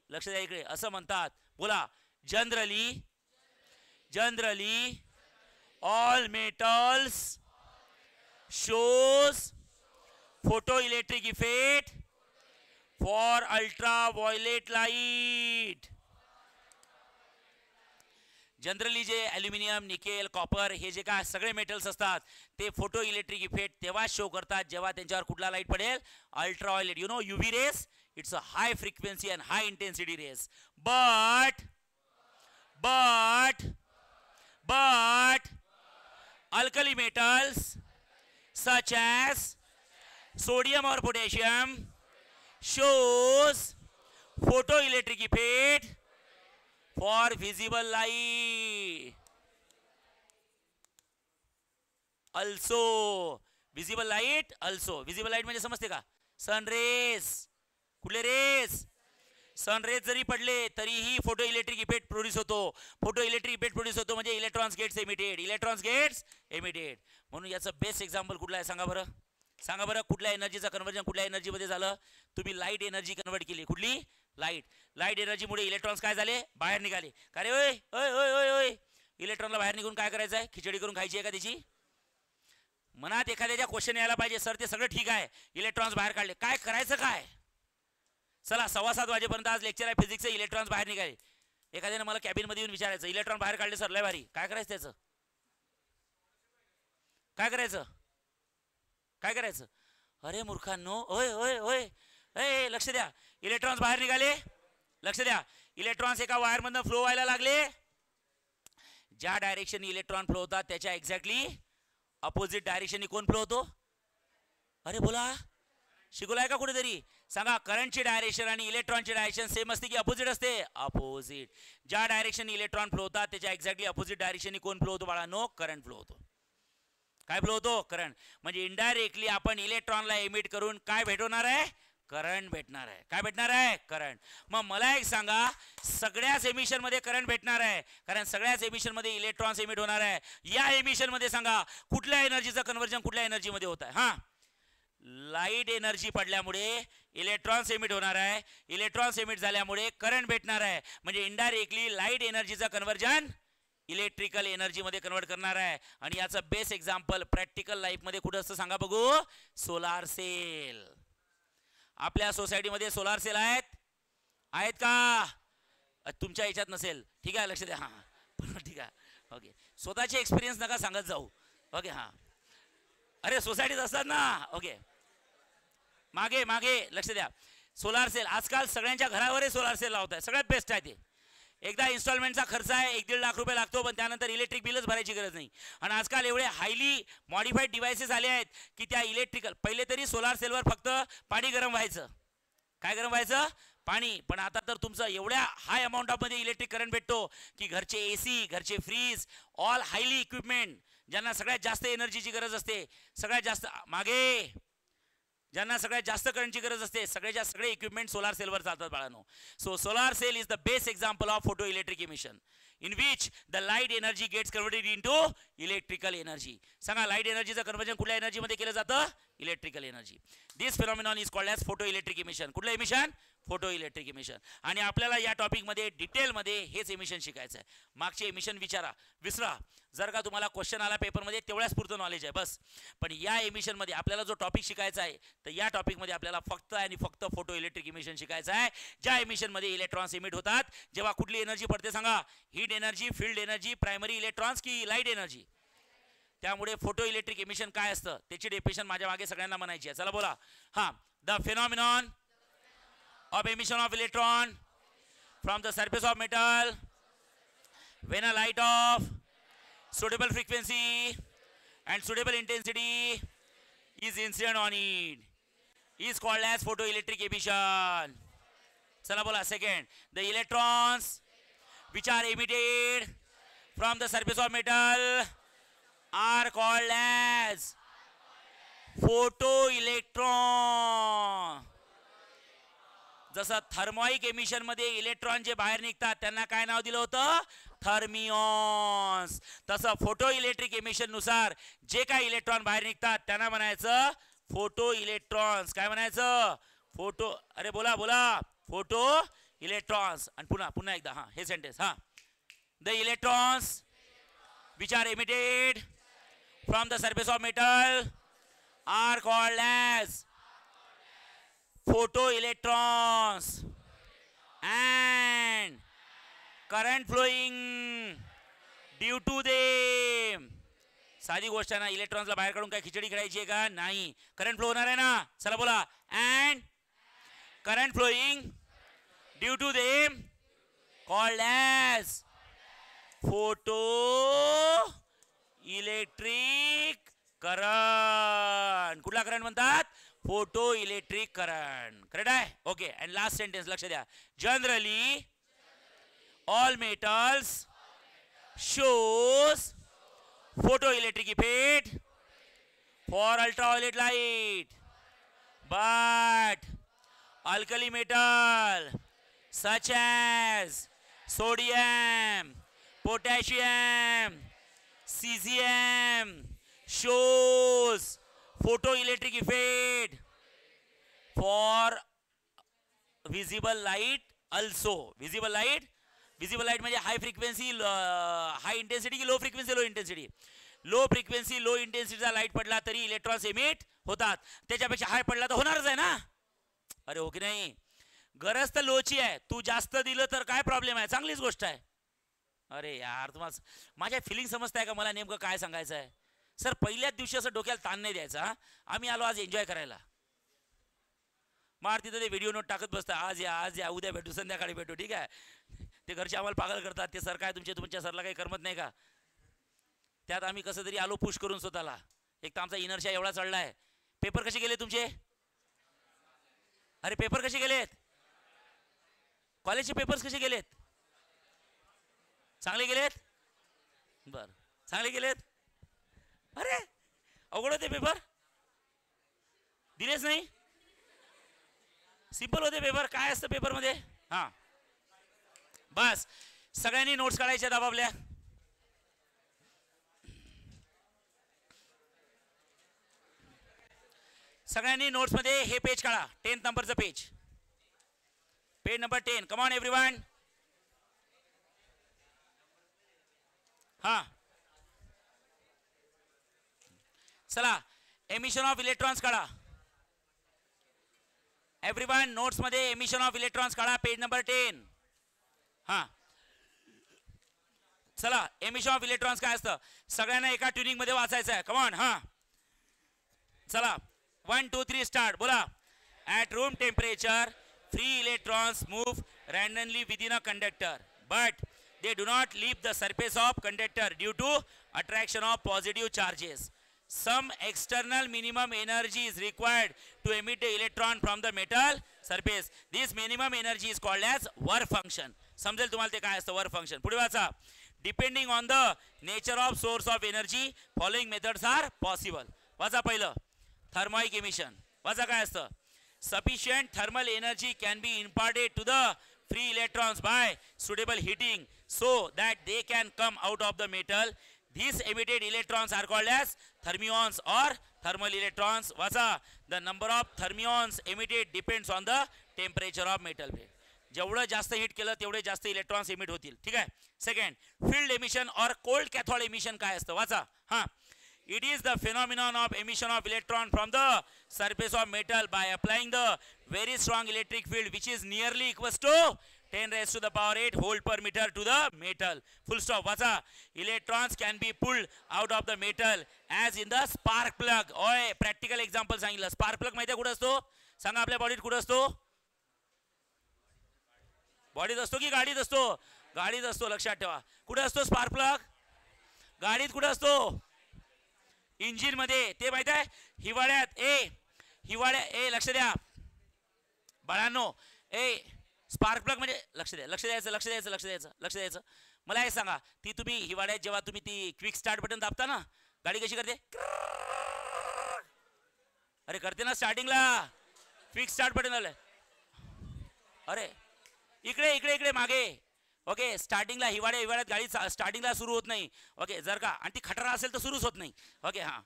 लक्ष द्या इकडे, असं म्हणतात, बोला. Generally all metals shows photoelectric effect for ultraviolet light. Generally जे ॲल्युमिनियम, निकेल, कॉपर हे जे काय सगळे मेटल्स असतात ते फोटो इलेक्ट्रिक इफेक्ट तेव्हा शो करतात जेव्हा त्यांच्यावर कुठला लाईट पडेल, ultraviolet. You know UV rays, it's a high frequency and high intensity rays. But alkali metals such as sodium or potassium shows photoelectric effect for visible light. Also visible light, also visible light म्हणजे समजते का? Sun rays. कुठले रेज? Sun rays जरी पडले तरीही photo electric effect produce होतो. Photo electric effect produce होतो म्हणजे electrons gets emitted. Electrons gets emitted. म्हणून याचं बेस्ट एक्झाम्पल कुठला आहे सांगा बरं? सांगा बरं कुठल्या एनर्जीचं कन्वर्जन कुठल्या एनर्जीमध्ये झालं? तुम्ही लाईट एनर्जी कन्वर्ट केली. कुठली? लाईट एनर्जीमुळे इलेक्ट्रॉन्स काय झाले? बाहेर निघाले. का रे? ओय ओय ओय ओय ओय इलेक्ट्रॉनला बाहेर निघून काय करायचं आहे? खिचडी करून खायची आहे का त्याची? मनात एखाद्याच्या क्वेश्चन यायला पाहिजे, सर ते सगळं ठीक आहे, इलेक्ट्रॉन्स बाहेर काढले, काय करायचं काय? चला 7:15 वाजेपर्यंत आज लेक्चर आहे फिजिक्सचे. इलेक्ट्रॉन्स बाहेर निघाले. एखाद्याने मला कॅबिनमध्ये येऊन विचारायचं इलेक्ट्रॉन बाहेर काढले सर लय भारी, काय करायचं त्याचं? काय करायचं? काय करायचं? अरे मूर्खांनो, ओय ओय ओय ए लक्ष द्या. इलेक्ट्रॉन्स बाहेर निघाले. लक्ष द्या. इलेक्ट्रॉन्स एका वायरमधून फ्लो व्हायला लागले. ज्या डायरेक्शन इलेक्ट्रॉन फ्लो होतात त्याच्या एक्झॅक्टली अपोजिट डायरेक्शननी कोण फ्लो होतो? अरे बोला, शिकवलाय का कुठेतरी? सांगा. करंटची डायरेक्शन आणि इलेक्ट्रॉनची डायरेक्शन सेम असते की अपोजिट असते? अपोजिट. ज्या डायरेक्शन इलेक्ट्रॉन फ्लो होतात त्याच्या एक्झॅक्टली अपोजिट डायरेक्शननी कोण फ्लो होतो बाळांनो? करंट फ्लो होतो. काय फ्लो होतो? करंट. म्हणजे इनडायरेक्टली आपण इलेक्ट्रॉनला एमिट करून काय भेटवणार आहे? करंट भेटणार आहे. काय भेटणार आहे? करंट. मग मला एक सांगा, सगळ्याच एमिशन मध्ये करंट भेटणार आहे कारण सगळ्याच एमिशन मध्ये इलेक्ट्रॉन्स एमिट होणार आहे. या एमिशन मध्ये सांगा कुठल्या एनर्जीचं कन्वर्जन कुठल्या एनर्जी मध्ये होत आहे? हा, लाईट एनर्जी पडल्यामुळे इलेक्ट्रॉन्स एमिट होणार आहे. इलेक्ट्रॉन्स एमिट झाल्यामुळे करंट भेटणार आहे. म्हणजे इनडायरेक्टली लाईट एनर्जीचं कन्वर्जन इलेक्ट्रिकल एनर्जी मध्ये कन्वर्ट करणार आहे. आणि याचं बेस्ट एक्झाम्पल प्रॅक्टिकल लाईफ मध्ये कुठं असतं सांगा बघू? Solar cell. आपल्या सोसायटीमध्ये सोलार सेल आहेत का? तुमच्या याच्यात नसेल, ठीक आहे, लक्ष द्या. हां ठीक आहे, ओके. स्वतःचे एक्सपिरियन्स नका सांगत जाऊ, ओके. हां, अरे सोसायटीत असतात ना, ओके. मागे मागे लक्ष द्या. सोलार सेल आजकाल सगळ्यांच्या घरावरही सोलार सेल लावत आहे. सगळ्यात बेस्ट आहे ते. एकदा इन्स्टॉलमेंटचा खर्च आहे 1-1.5 लाख रुपये लागतो, पण त्यानंतर इलेक्ट्रिक बिलच भरायची गरज नाही. आणि आजकाल एवढे हायली मॉडिफाईड डिव्हायसेस आले आहेत की त्या इलेक्ट्रिकल, पहिले तरी सोलार सेलवर फक्त पाणी गरम व्हायचं. काय गरम व्हायचं? पाणी. पण आता तर तुमचं एवढ्या हाय अमाऊंट ऑफ मध्ये इलेक्ट्रिक करंट भेटतो की घरचे AC, घरचे फ्रीज, ऑल हायली इक्विपमेंट, ज्यांना सगळ्यात जास्त एनर्जीची गरज असते, सगळ्यात जास्त मागे ज्यांना सगळ्यात जास्त करंटची गरज असते, सगळ्याच्या सगळे इक्विपमेंट सोलार सेलवर चालतात बाळांनो. So solar cell is the best example of photo electric emission in which the light energy gets converted into electrical energy. सांगा, लाईट एनर्जीचं कन्वर्जन कुठल्या एनर्जी मध्ये केलं जातं? Electrical energy. This phenomenon is called as photo electric emission. कुठलं emission? Photo electric emission. आणि आपल्याला या टॉपिक मध्ये डिटेल मध्ये हेच इमिशन शिकायचं आहे. मागचे इमिशन विसरा. जर का तुम्हाला क्वेश्चन आला पेपरमध्ये तेवढ्याच पुरतं नॉलेज आहे बस. पण या इमिशन मध्ये आपल्याला जो टॉपिक शिकायचा आहे तर या टॉपिक मध्ये आपल्याला फक्त आणि फक्त फोटो इलेक्ट्रिक इमिशन शिकायचं आहे. ज्या इमिशन मध्ये इलेक्ट्रॉन्स इमिट होतात जेव्हा कुठली एनर्जी पडते सांगा? Heat energy, field energy, primary electrons की लाईट एनर्जी? त्यामुळे फोटो इलेक्ट्रिक इमिशन काय असतं त्याची डेफिनेशन माझ्या मागे सगळ्यांना म्हणायची आहे. चला बोला. हां, the phenomenon of emission of electron from the surface of metal when a light of suitable frequency and suitable intensity is incident on it is called as photoelectric emission. Chala bola. Second, the electrons which are emitted from the surface of metal are called as photoelectron. जसं थर्मोइक emission मध्ये electron जे बाहेर निघतात त्यांना काय नाव दिलं होतं? थर्मिऑन्स. तसं फोटो इलेक्ट्रिक एमिशन नुसार जे काही इलेक्ट्रॉन बाहेर निघतात त्यांना म्हणायचं फोटो इलेक्ट्रॉन्स. काय म्हणायचं? फोटो. अरे बोला बोला. Photo electrons. आणि पुन्हा एकदा हां हे सेंटेन्स. हां, the electrons which are emitted from the surface of metal are called as photoelectrons, and current flowing due to them. साधी गोष्ट आहे ना, इलेक्ट्रॉन्सला बाहेर काढून काय खिचडी खेळायची आहे का? नाही. करंट फ्लो होणार आहे ना. चला बोला. And current flowing due to them called as photo electric current. कुठला करंट म्हणतात? Photo electric current. करेक्ट आहे? ओके. अँड लास्ट सेंटेन्स लक्ष द्या. Generally all metals shows photoelectric effect for ultraviolet light, but alkali metal such as sodium, potassium, cesium shows photoelectric effect for visible light also. Visible light म्हणजे high frequency high intensity की low frequency low intensity? Low frequency low इंटेन्सिटीचा light पडला तरी electrons emit होतात. त्याच्यापेक्षा हाय पडला तर होणारच आहे ना. अरे हो की नाही? गरज तर लोची आहे. तू जास्त दिलं तर काय प्रॉब्लेम आहे? चांगलीच गोष्ट आहे. अरे यार, तुम्हाला माझ्या फिलिंग समजताय का? मला नेमकं काय सांगायचं आहे? सर पहिल्याच दिवशी असं डोक्याला ताण नाही द्यायचा. आम्ही आलो आज एन्जॉय करायला. मार तिथं ते व्हिडिओ नोट टाकत बसता. आज या उद्या भेटू, संध्याकाळी भेटू. ठीक आहे. ते घरचे आम्हाला पागल करतात. ते सर काय तुमच्या सरला काही करमत नाही का? त्यात आम्ही कसं तरी आलो पुश करून स्वतःला. एक तर आमचा इनर्शिया एवढा चढलाय. पेपर कसे गेले तुमचे? अरे पेपर कसे गेलेत? कॉलेजचे पेपर्स कसे गेलेत? चांगले गेलेत? बर, चांगले गेलेत. अरे अवघड होते पेपर? दिलेच नाही? सिंपल होते पेपर. काय असतं पेपरमध्ये? हां बस सगळ्यांनी नोट्स काढायच्या आपापल्या. सगळ्यांनी नोट्स मध्ये हे पेज काढा. 10th नंबरचं page number 10. Come on everyone. हा चला, एमिशन ऑफ इलेक्ट्रॉन्स काढा. एव्हरीवन नोट्स मध्ये एमिशन ऑफ इलेक्ट्रॉन्स काढा. Page number 10. हा चला, एमिशन ऑफ इलेक्ट्रॉन्स काय असतं सगळ्यांना एका ट्युनिंग मध्ये वाचायचं आहे. कमॉन. हा चला, 1 2 3 स्टार्ट. बोला. At room temperature free electrons move randomly within a conductor, but they do not leave the surface of conductor due to attraction of positive charges. Some external minimum energy is required to emit the electron from the metal surface. This minimum energy is called as work function. समजेल तुम्हाला ते काय असतं work function. पुढे वाचा. Depending on the nature of source of energy following methods are possible. वाचा पहिलं thermionic emission. वाचा काय असतं. Sufficient thermal energy can be imparted to the free electrons by suitable heating so that they can come out of the metal. These emitted electrons are called as thermions or thermal electrons. Vacha, the number of thermions emitted depends on the temperature of metal plate. जेवढं जास्त heat केलं तेवढे जास्त electrons emit होतील. ठीक आहे. Second, field emission और cold cathode emission काय असतं. वाचा. हां, it is the phenomenon of emission of electron from the surface of metal by applying the very strong electric field which is nearly equals to 10 raised to the power 8 volt per meter to the metal. Full stop. Vacha. Electrons can be pulled out of the metal as in the spark plug. ओय practical example सांगितलं. Spark plug माहिती आहे कुठं असतो? सांगा आपल्या बॉडीत कुठं असतो? बॉडीत असतो की गाडीत असतो? गाडीत असतो. लक्षात ठेवा. कुठे असतो स्पार्क प्लग? गाडीत. कुठे असतो? इंजिन मध्ये. ते माहित आहे हिवाळ्यात. लक्ष द्या बाळांनो. स्पार्क प्लग म्हणजे लक्ष द्यायचं. मला हे सांगा, ती तुम्ही हिवाळ्यात जेव्हा तुम्ही ती क्विक स्टार्ट बटन दाबता ना, गाडी कशी करते? अरे करते ना स्टार्टिंगला. क्विक स्टार्ट बटन आलं. अरे इकडे मागे. ओके. स्टार्टिंगला हिवाळ्यात गाडी स्टार्टिंगला सुरू होत नाही. ओके. जर का आणि ती खटारा असेल तर सुरूच होत नाही. ओके. हां,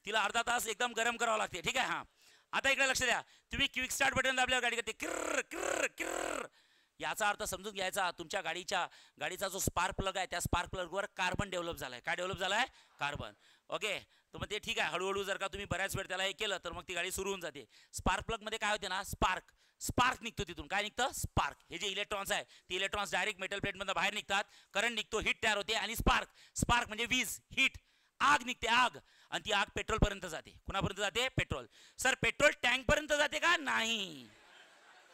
तिला अर्धा तास एकदम गरम करावं लागते. ठीक आहे. हां, आता इकडे लक्ष द्या. तुम्ही क्विक स्टार्ट बटन दाबल्यावर गाडी करते किर्र किर्र किर्र. याचा अर्थ समजून घ्यायचा, तुमच्या गाडीचा जो स्पार्क प्लग आहे त्या स्पार्क प्लगवर कार्बन डेव्हलप झालाय. काय डेव्हलप झालाय? कार्बन. ओके. तर मग ते ठीक आहे, हळूहळू जर का तुम्ही बऱ्याच वेळ त्याला हे केलं तर मग ती गाडी सुरू होऊन जाते. स्पार्क प्लगमध्ये काय होते ना, स्पार्क निघतो तिथून. काय निघतं? स्पार्क. हे जे इलेक्ट्रॉन्स आहे ते इलेक्ट्रॉन्स डायरेक्ट मेटल प्लेटमधून बाहेर निघतात, करंट निघतो, हीट तयार होते आणि स्पार्क म्हणजे वीज, हीट, आग निघते, आग. आणि ती आग पेट्रोल पर्यंत जाते. कुणापर्यंत जाते? पेट्रोल. सर पेट्रोल टँक पर्यंत जाते का? नाही.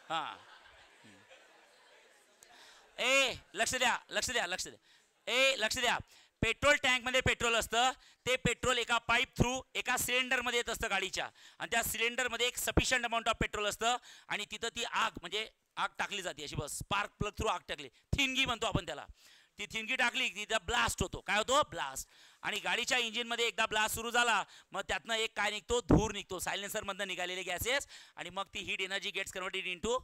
हा, लक्ष द्या. पेट्रोल टँक मध्ये पेट्रोल असतं. ते पेट्रोल एका पाईप थ्रू एका सिलेंडर मध्ये येत असतं गाडीच्या, आणि त्या सिलेंडर मध्ये एक सफिशियंट अमाऊंट ऑफ पेट्रोल असतं, आणि तिथं ती आग म्हणजे आग टाकली जाते अशी. बस स्पार्क प्लग थ्रू आग टाकली, थिनगी म्हणतो आपण त्याला. ती थिनगी टाकली की तिथं ब्लास्ट होतो. काय होतो? ब्लास्ट. आणि गाडीच्या इंजिन मध्ये एकदा ब्लास्ट सुरू झाला मग त्यातनं एक काय निघतो? धूर निघतो, सायलेन्सर मधनं निघालेले गॅसेस, आणि मग ती heat energy gets converted into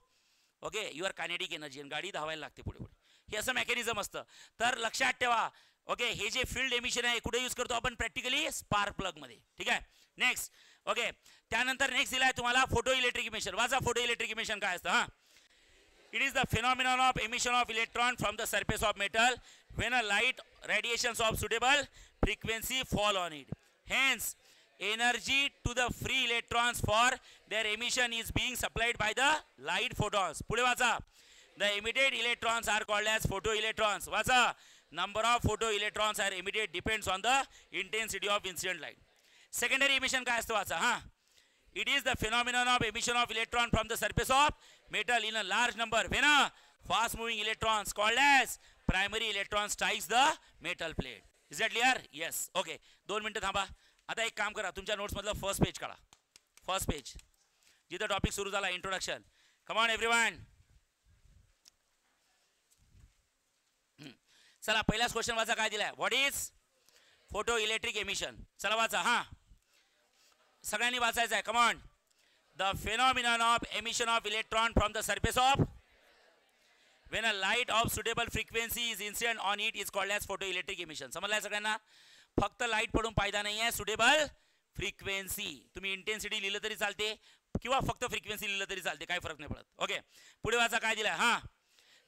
okay your kinetic energy, आणि गाडी धावायला लागते पुढे पुढे. हे असं मेकॅनिझम असतं. तर लक्षात ठेवा ओके, हे जे फील्ड एमिशन आहे कुठे यूज करतो आपण? प्रॅक्टिकली स्पार्क प्लग मध्ये. ठीक आहे. नेक्स्ट ओके, त्यानंतर नेक्स्ट दिलाय तुम्हाला फोटो इलेक्ट्रिक इमिशन. वाचा फोटो इलेक्ट्रिक इमिशन काय असतं. हा, it is the phenomenon of emission of electron from the surface of metal when a light radiations of suitable frequency fall on it. Hence energy to the free electrons for their emission is being supplied by the light photons. पुढे वाचा. The emitted electrons are called as photoelectrons. वाचा. Number of photoelectrons are emitted depends on the intensity of incident light. Secondary emission काय असतं? वाचा. हा, it is the phenomenon of emission of electron from the surface of metal in a large number when a fast moving electrons called as primary electron strikes the metal plate. Is that clear? Yes. Okay. 2 मिनिटं थांबा. आता एक काम करा, तुमच्या notes मधलं first page काढा. First page जिथं टॉपिक सुरू झाला, इंट्रोडक्शन. Come on everyone. चला पहिलाच क्वेश्चन वाचा. काय दिलाय? What is photo electric emission. चला वाचा. हा, सगळ्यांनी वाचायचं आहे. Come on. The phenomenon of emission of electron from the surface of when a light of suitable frequency is incident on it is called as photoelectric emission. समजलाय सगळ्यांना? फक्त light पडून फायदा नाही आहे, सुटेबल फ्रिक्वेन्सी. तुम्ही इंटेन्सिटी लिहिलं तरी चालते किंवा फक्त फ्रिक्वेन्सी लिहिलं तरी चालते, काय फरक नाही पडत. ओके, पुढे वाचा. काय दिलाय? हा,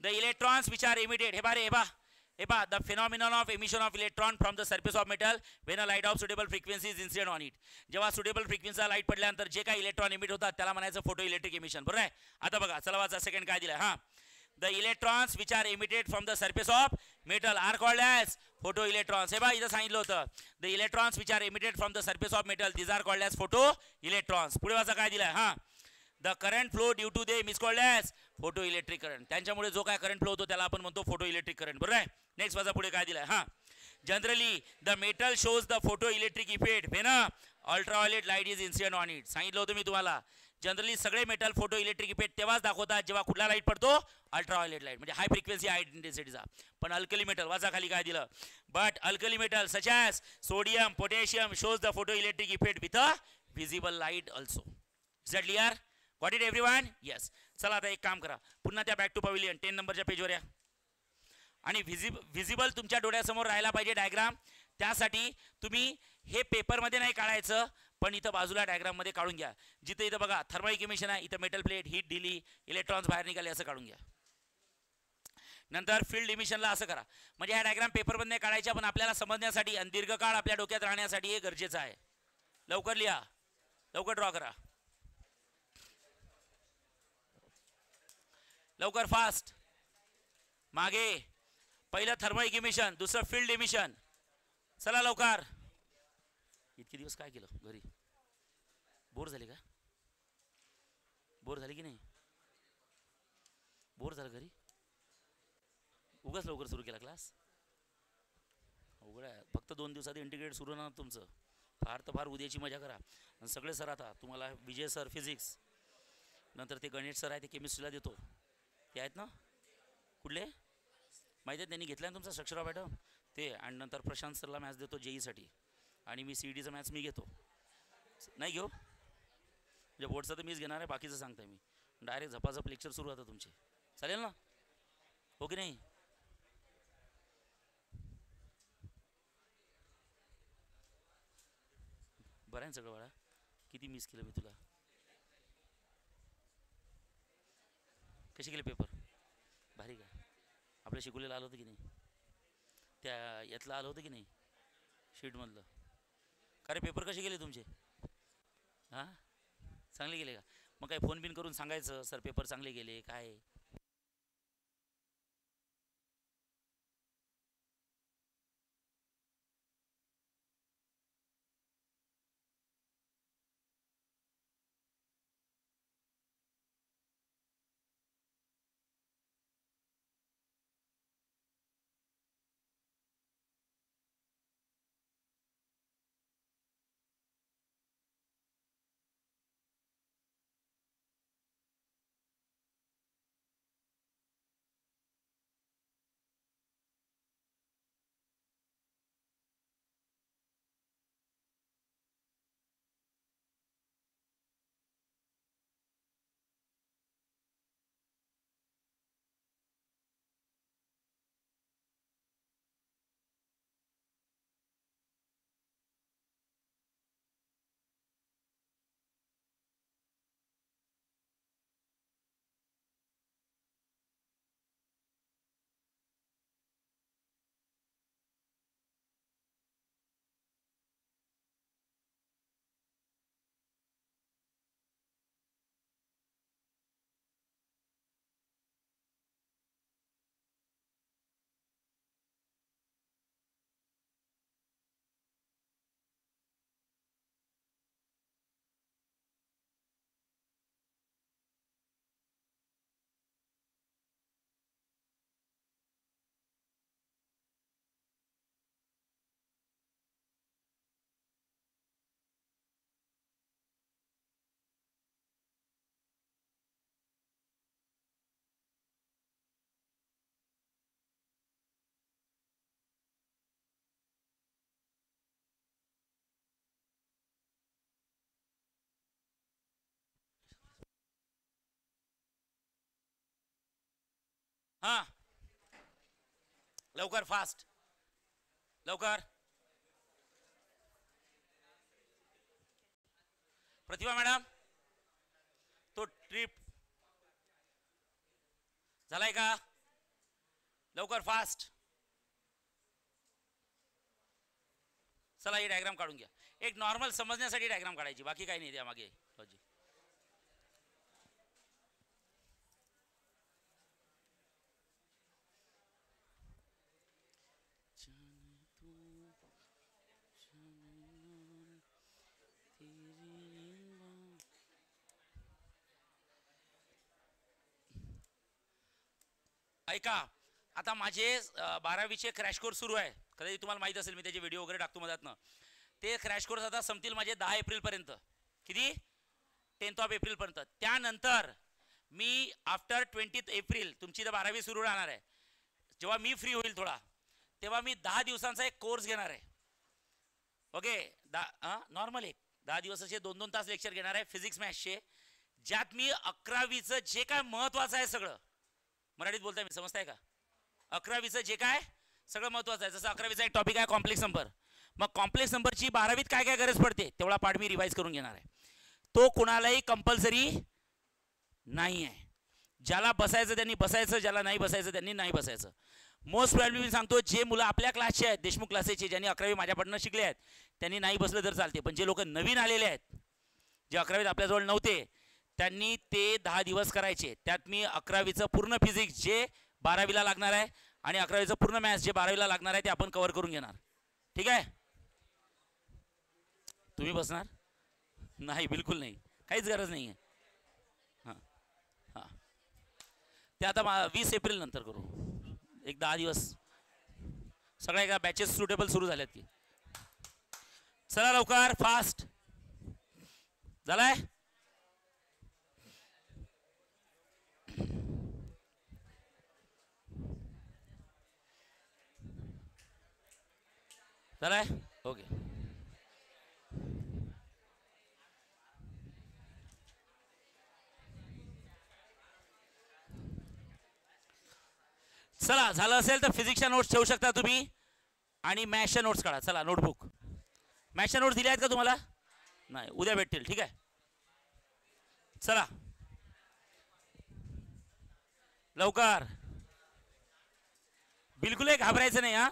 the electrons which are emitted. हे बा the phenomenon of emission of electron from the surface of metal when a light of suitable frequency is incident on it. जेव्हा सुटेबल फ्रिक्वेन्सीचा लाईट पडल्यानंतर जे काही इलेक्ट्रॉन एमिट होतात त्याला म्हणायचं फोटो इलेक्ट्रिक एमिशन. बरोबर आहे? आता बघा, चला वाचा. सेकंड काय दिलाय? हा, the electrons which are emitted from the surface of metal are called as photoelectrons. हे बा इथं सांगितलं होतं, the electrons which are emitted from the surface of metal these are called as photoelectrons. पुढे वाचा. काय दिलाय? हा, the current flow due to them is called as photoelectric current. त्यांच्यामुळे जो काय करंट फ्लो होतो त्याला आपण म्हणतो फोटो इलेक्ट्रिक करंट. बरोबर आहे? नेक्स्ट वाचा. पुढे काय दिलाय? हा, generally the metal shows the photo electric effect when ultraviolet light is incident on it. सांगितलं होतं मी तुम्हाला, जनरली सगळे मेटल फोटो इलेक्ट्रिक इफेक्ट तेव्हाच दाखवतात जेव्हा कुठला लाईट पडतो? अल्ट्राव्हायोलेट लाईट, म्हणजे हाय फ्रिक्वेन्सी हाय इंटेन्सिटीचा. पण अल्कली मेटल, वाचा खाली काय दिलं? But alkali metal such as sodium, potassium shows the photo electric effect with a visible light also. Is that clear? Got it everyone? Yes. चला आता एक काम करा, पुन्हा त्या बॅक टू पवेलियन 10 नंबरच्या पेजवर या, आणि व्हिजिबल तुमच्या डोळ्यासमोर राहायला पाहिजे डायग्राम. त्यासाठी तुम्ही हे पेपरमध्ये नाही काढायचं, पण इथं बाजूला डायग्राममध्ये काढून घ्या. जिथं इथं बघा थर्मल इमिशन आहे, इथं मेटल प्लेट हीट दिली, इलेक्ट्रॉन्स बाहेर निघाले, असं काढून घ्या. नंतर फील्ड इमिशनला असं करा. म्हणजे ह्या डायग्राम पेपरमध्ये नाही काढायच्या, पण आपल्याला समजण्यासाठी आणि दीर्घकाळ आपल्या डोक्यात राहण्यासाठी हे गरजेचं आहे. लवकर लिहा, लवकर ड्रॉ करा, लवकर फास्ट. मागे पहिलं थर्मल इमिशन, दुसरं फील्ड इमिशन. चला लवकर. इतके दिवस काय केलं? घरी बोर झाले का? बोर झाले की नाही? बोर झालं घरी? उगाच लवकर सुरू केला क्लास? अवघड आहे. फक्त 2 दिवसात इंटिग्रेट सुरू ना तुमचं. फार तर फार उद्याची मजा करा. आणि सगळे सर आता तुम्हाला, विजय सर फिजिक्स, नंतर ते गणेश सर आहे ते केमिस्ट्रीला देतो, ते आहेत ना कुठले माहिती आहे? त्यांनी घेतला ना तुमचा सक्षराव मॅडम ते, आणि नंतर प्रशांत सरला मॅथ्स देतो जेईसाठी, आणि मी CETचा मॅथ्स मी घेतो. नाही घेऊ म्हणजे बोर्डचं तर मीच घेणार आहे, बाकीचं सांगताय मी. डायरेक्ट झपाझप लेक्चर सुरू होतं तुमचे. चालेल ना? हो की नाही? बरं आहे सगळं बाळा. किती मिस केलं मी तुला. कसे केले पेपर? भारी का? आपल्या शिकवलेलं आलं होतं की नाही? त्या यातलं आलं होतं की नाही शीटमधलं? का रे पेपर कसे गेले तुमचे? हां चांगले गेले का? मग काय फोन बिन करून सांगायचं सर पेपर चांगले गेले काय? हां लवकर फास्ट लवकर. प्रतिभा मॅडम तो ट्रिप झालाय का? लवकर फास्ट. चला ही डायग्राम काढून घ्या. एक नॉर्मल समजण्यासाठी डायग्राम काढायची, बाकी काही नाही त्यामागे लॉजिक. ऐका आता माझे 12वीचे क्रॅश कोर्स सुरू आहे. कदाचित तुम्हाला माहित असेल, मी त्याचे व्हिडिओ वगैरे टाकतो मधातनं. ते क्रॅश कोर्स आता संपतील माझे 10 एप्रिलपर्यंत. किती? 10th ऑफ एप्रिलपर्यंत. त्यानंतर मी आफ्टर 20th एप्रिल तुमची तर 12वी सुरू राहणार आहे. जेव्हा मी फ्री होईल थोडा, तेव्हा मी 10 दिवसांचा एक कोर्स घेणार आहे. ओके नॉर्मल एक 10 दिवसाचे 2-2 तास लेक्चर घेणार आहे फिजिक्स मॅथ्सचे, ज्यात मी 11वीचं जे काय महत्त्वाचं आहे सगळं मराठीत बोलताय मी, समजताय का? 11वीचं जे काय सगळं महत्त्वाचं आहे. जसं 11वीचा एक टॉपिक आहे कॉम्प्लेक्स नंबर, मग कॉम्प्लेक्स नंबरची 12वीत काय काय गरज पडते तेवढा पार्ट मी रिवाईज करून घेणार आहे. तो कुणालाही कंपल्सरी नाही आहे. ज्याला बसायचं त्यांनी बसायचं, ज्याला नाही बसायचं त्यांनी नाही बसायचं. मोस्ट प्रॉब्लेम मी सांगतो, जे मुलं आपल्या क्लासचे आहेत देशमुख क्लासेसचे, ज्यांनी 11वी माझ्याकडनं शिकले आहेत त्यांनी नाही बसलं तर चालते, पण जे लोक नवीन आलेले आहेत जे 11वीत आपल्याजवळ नव्हते त्यांनी ते 10 दिवस करायचे. त्यात मी 11वीचं पूर्ण फिजिक्स जे 12वीला लागणार आहे आणि 11वीचं पूर्ण मॅथ्स जे 12वीला लागणार आहे ते आपण कव्हर करून घेणार. ठीक आहे? तुम्ही बसणार नाही? बिलकुल नाही, काहीच गरज नाही आहे. हां हां ते आता 20 एप्रिल नंतर करू. एक 10 दिवस सगळ्या एका बॅचेस सुटेबल सुरू झाल्यात की. चला लवकर फास्ट. झालाय? झालाय? ओके. चला झालं असेल तर फिजिक्सच्या नोट्स ठेवू शकता तुम्ही आणि मॅथ्सच्या नोट्स काढा. चला नोटबुक. मॅथ्सच्या नोट्स दिल्या आहेत का तुम्हाला? नाही, उद्या भेटतील. ठीक आहे, चला लवकर. बिलकुलही घाबरायचं नाही हां.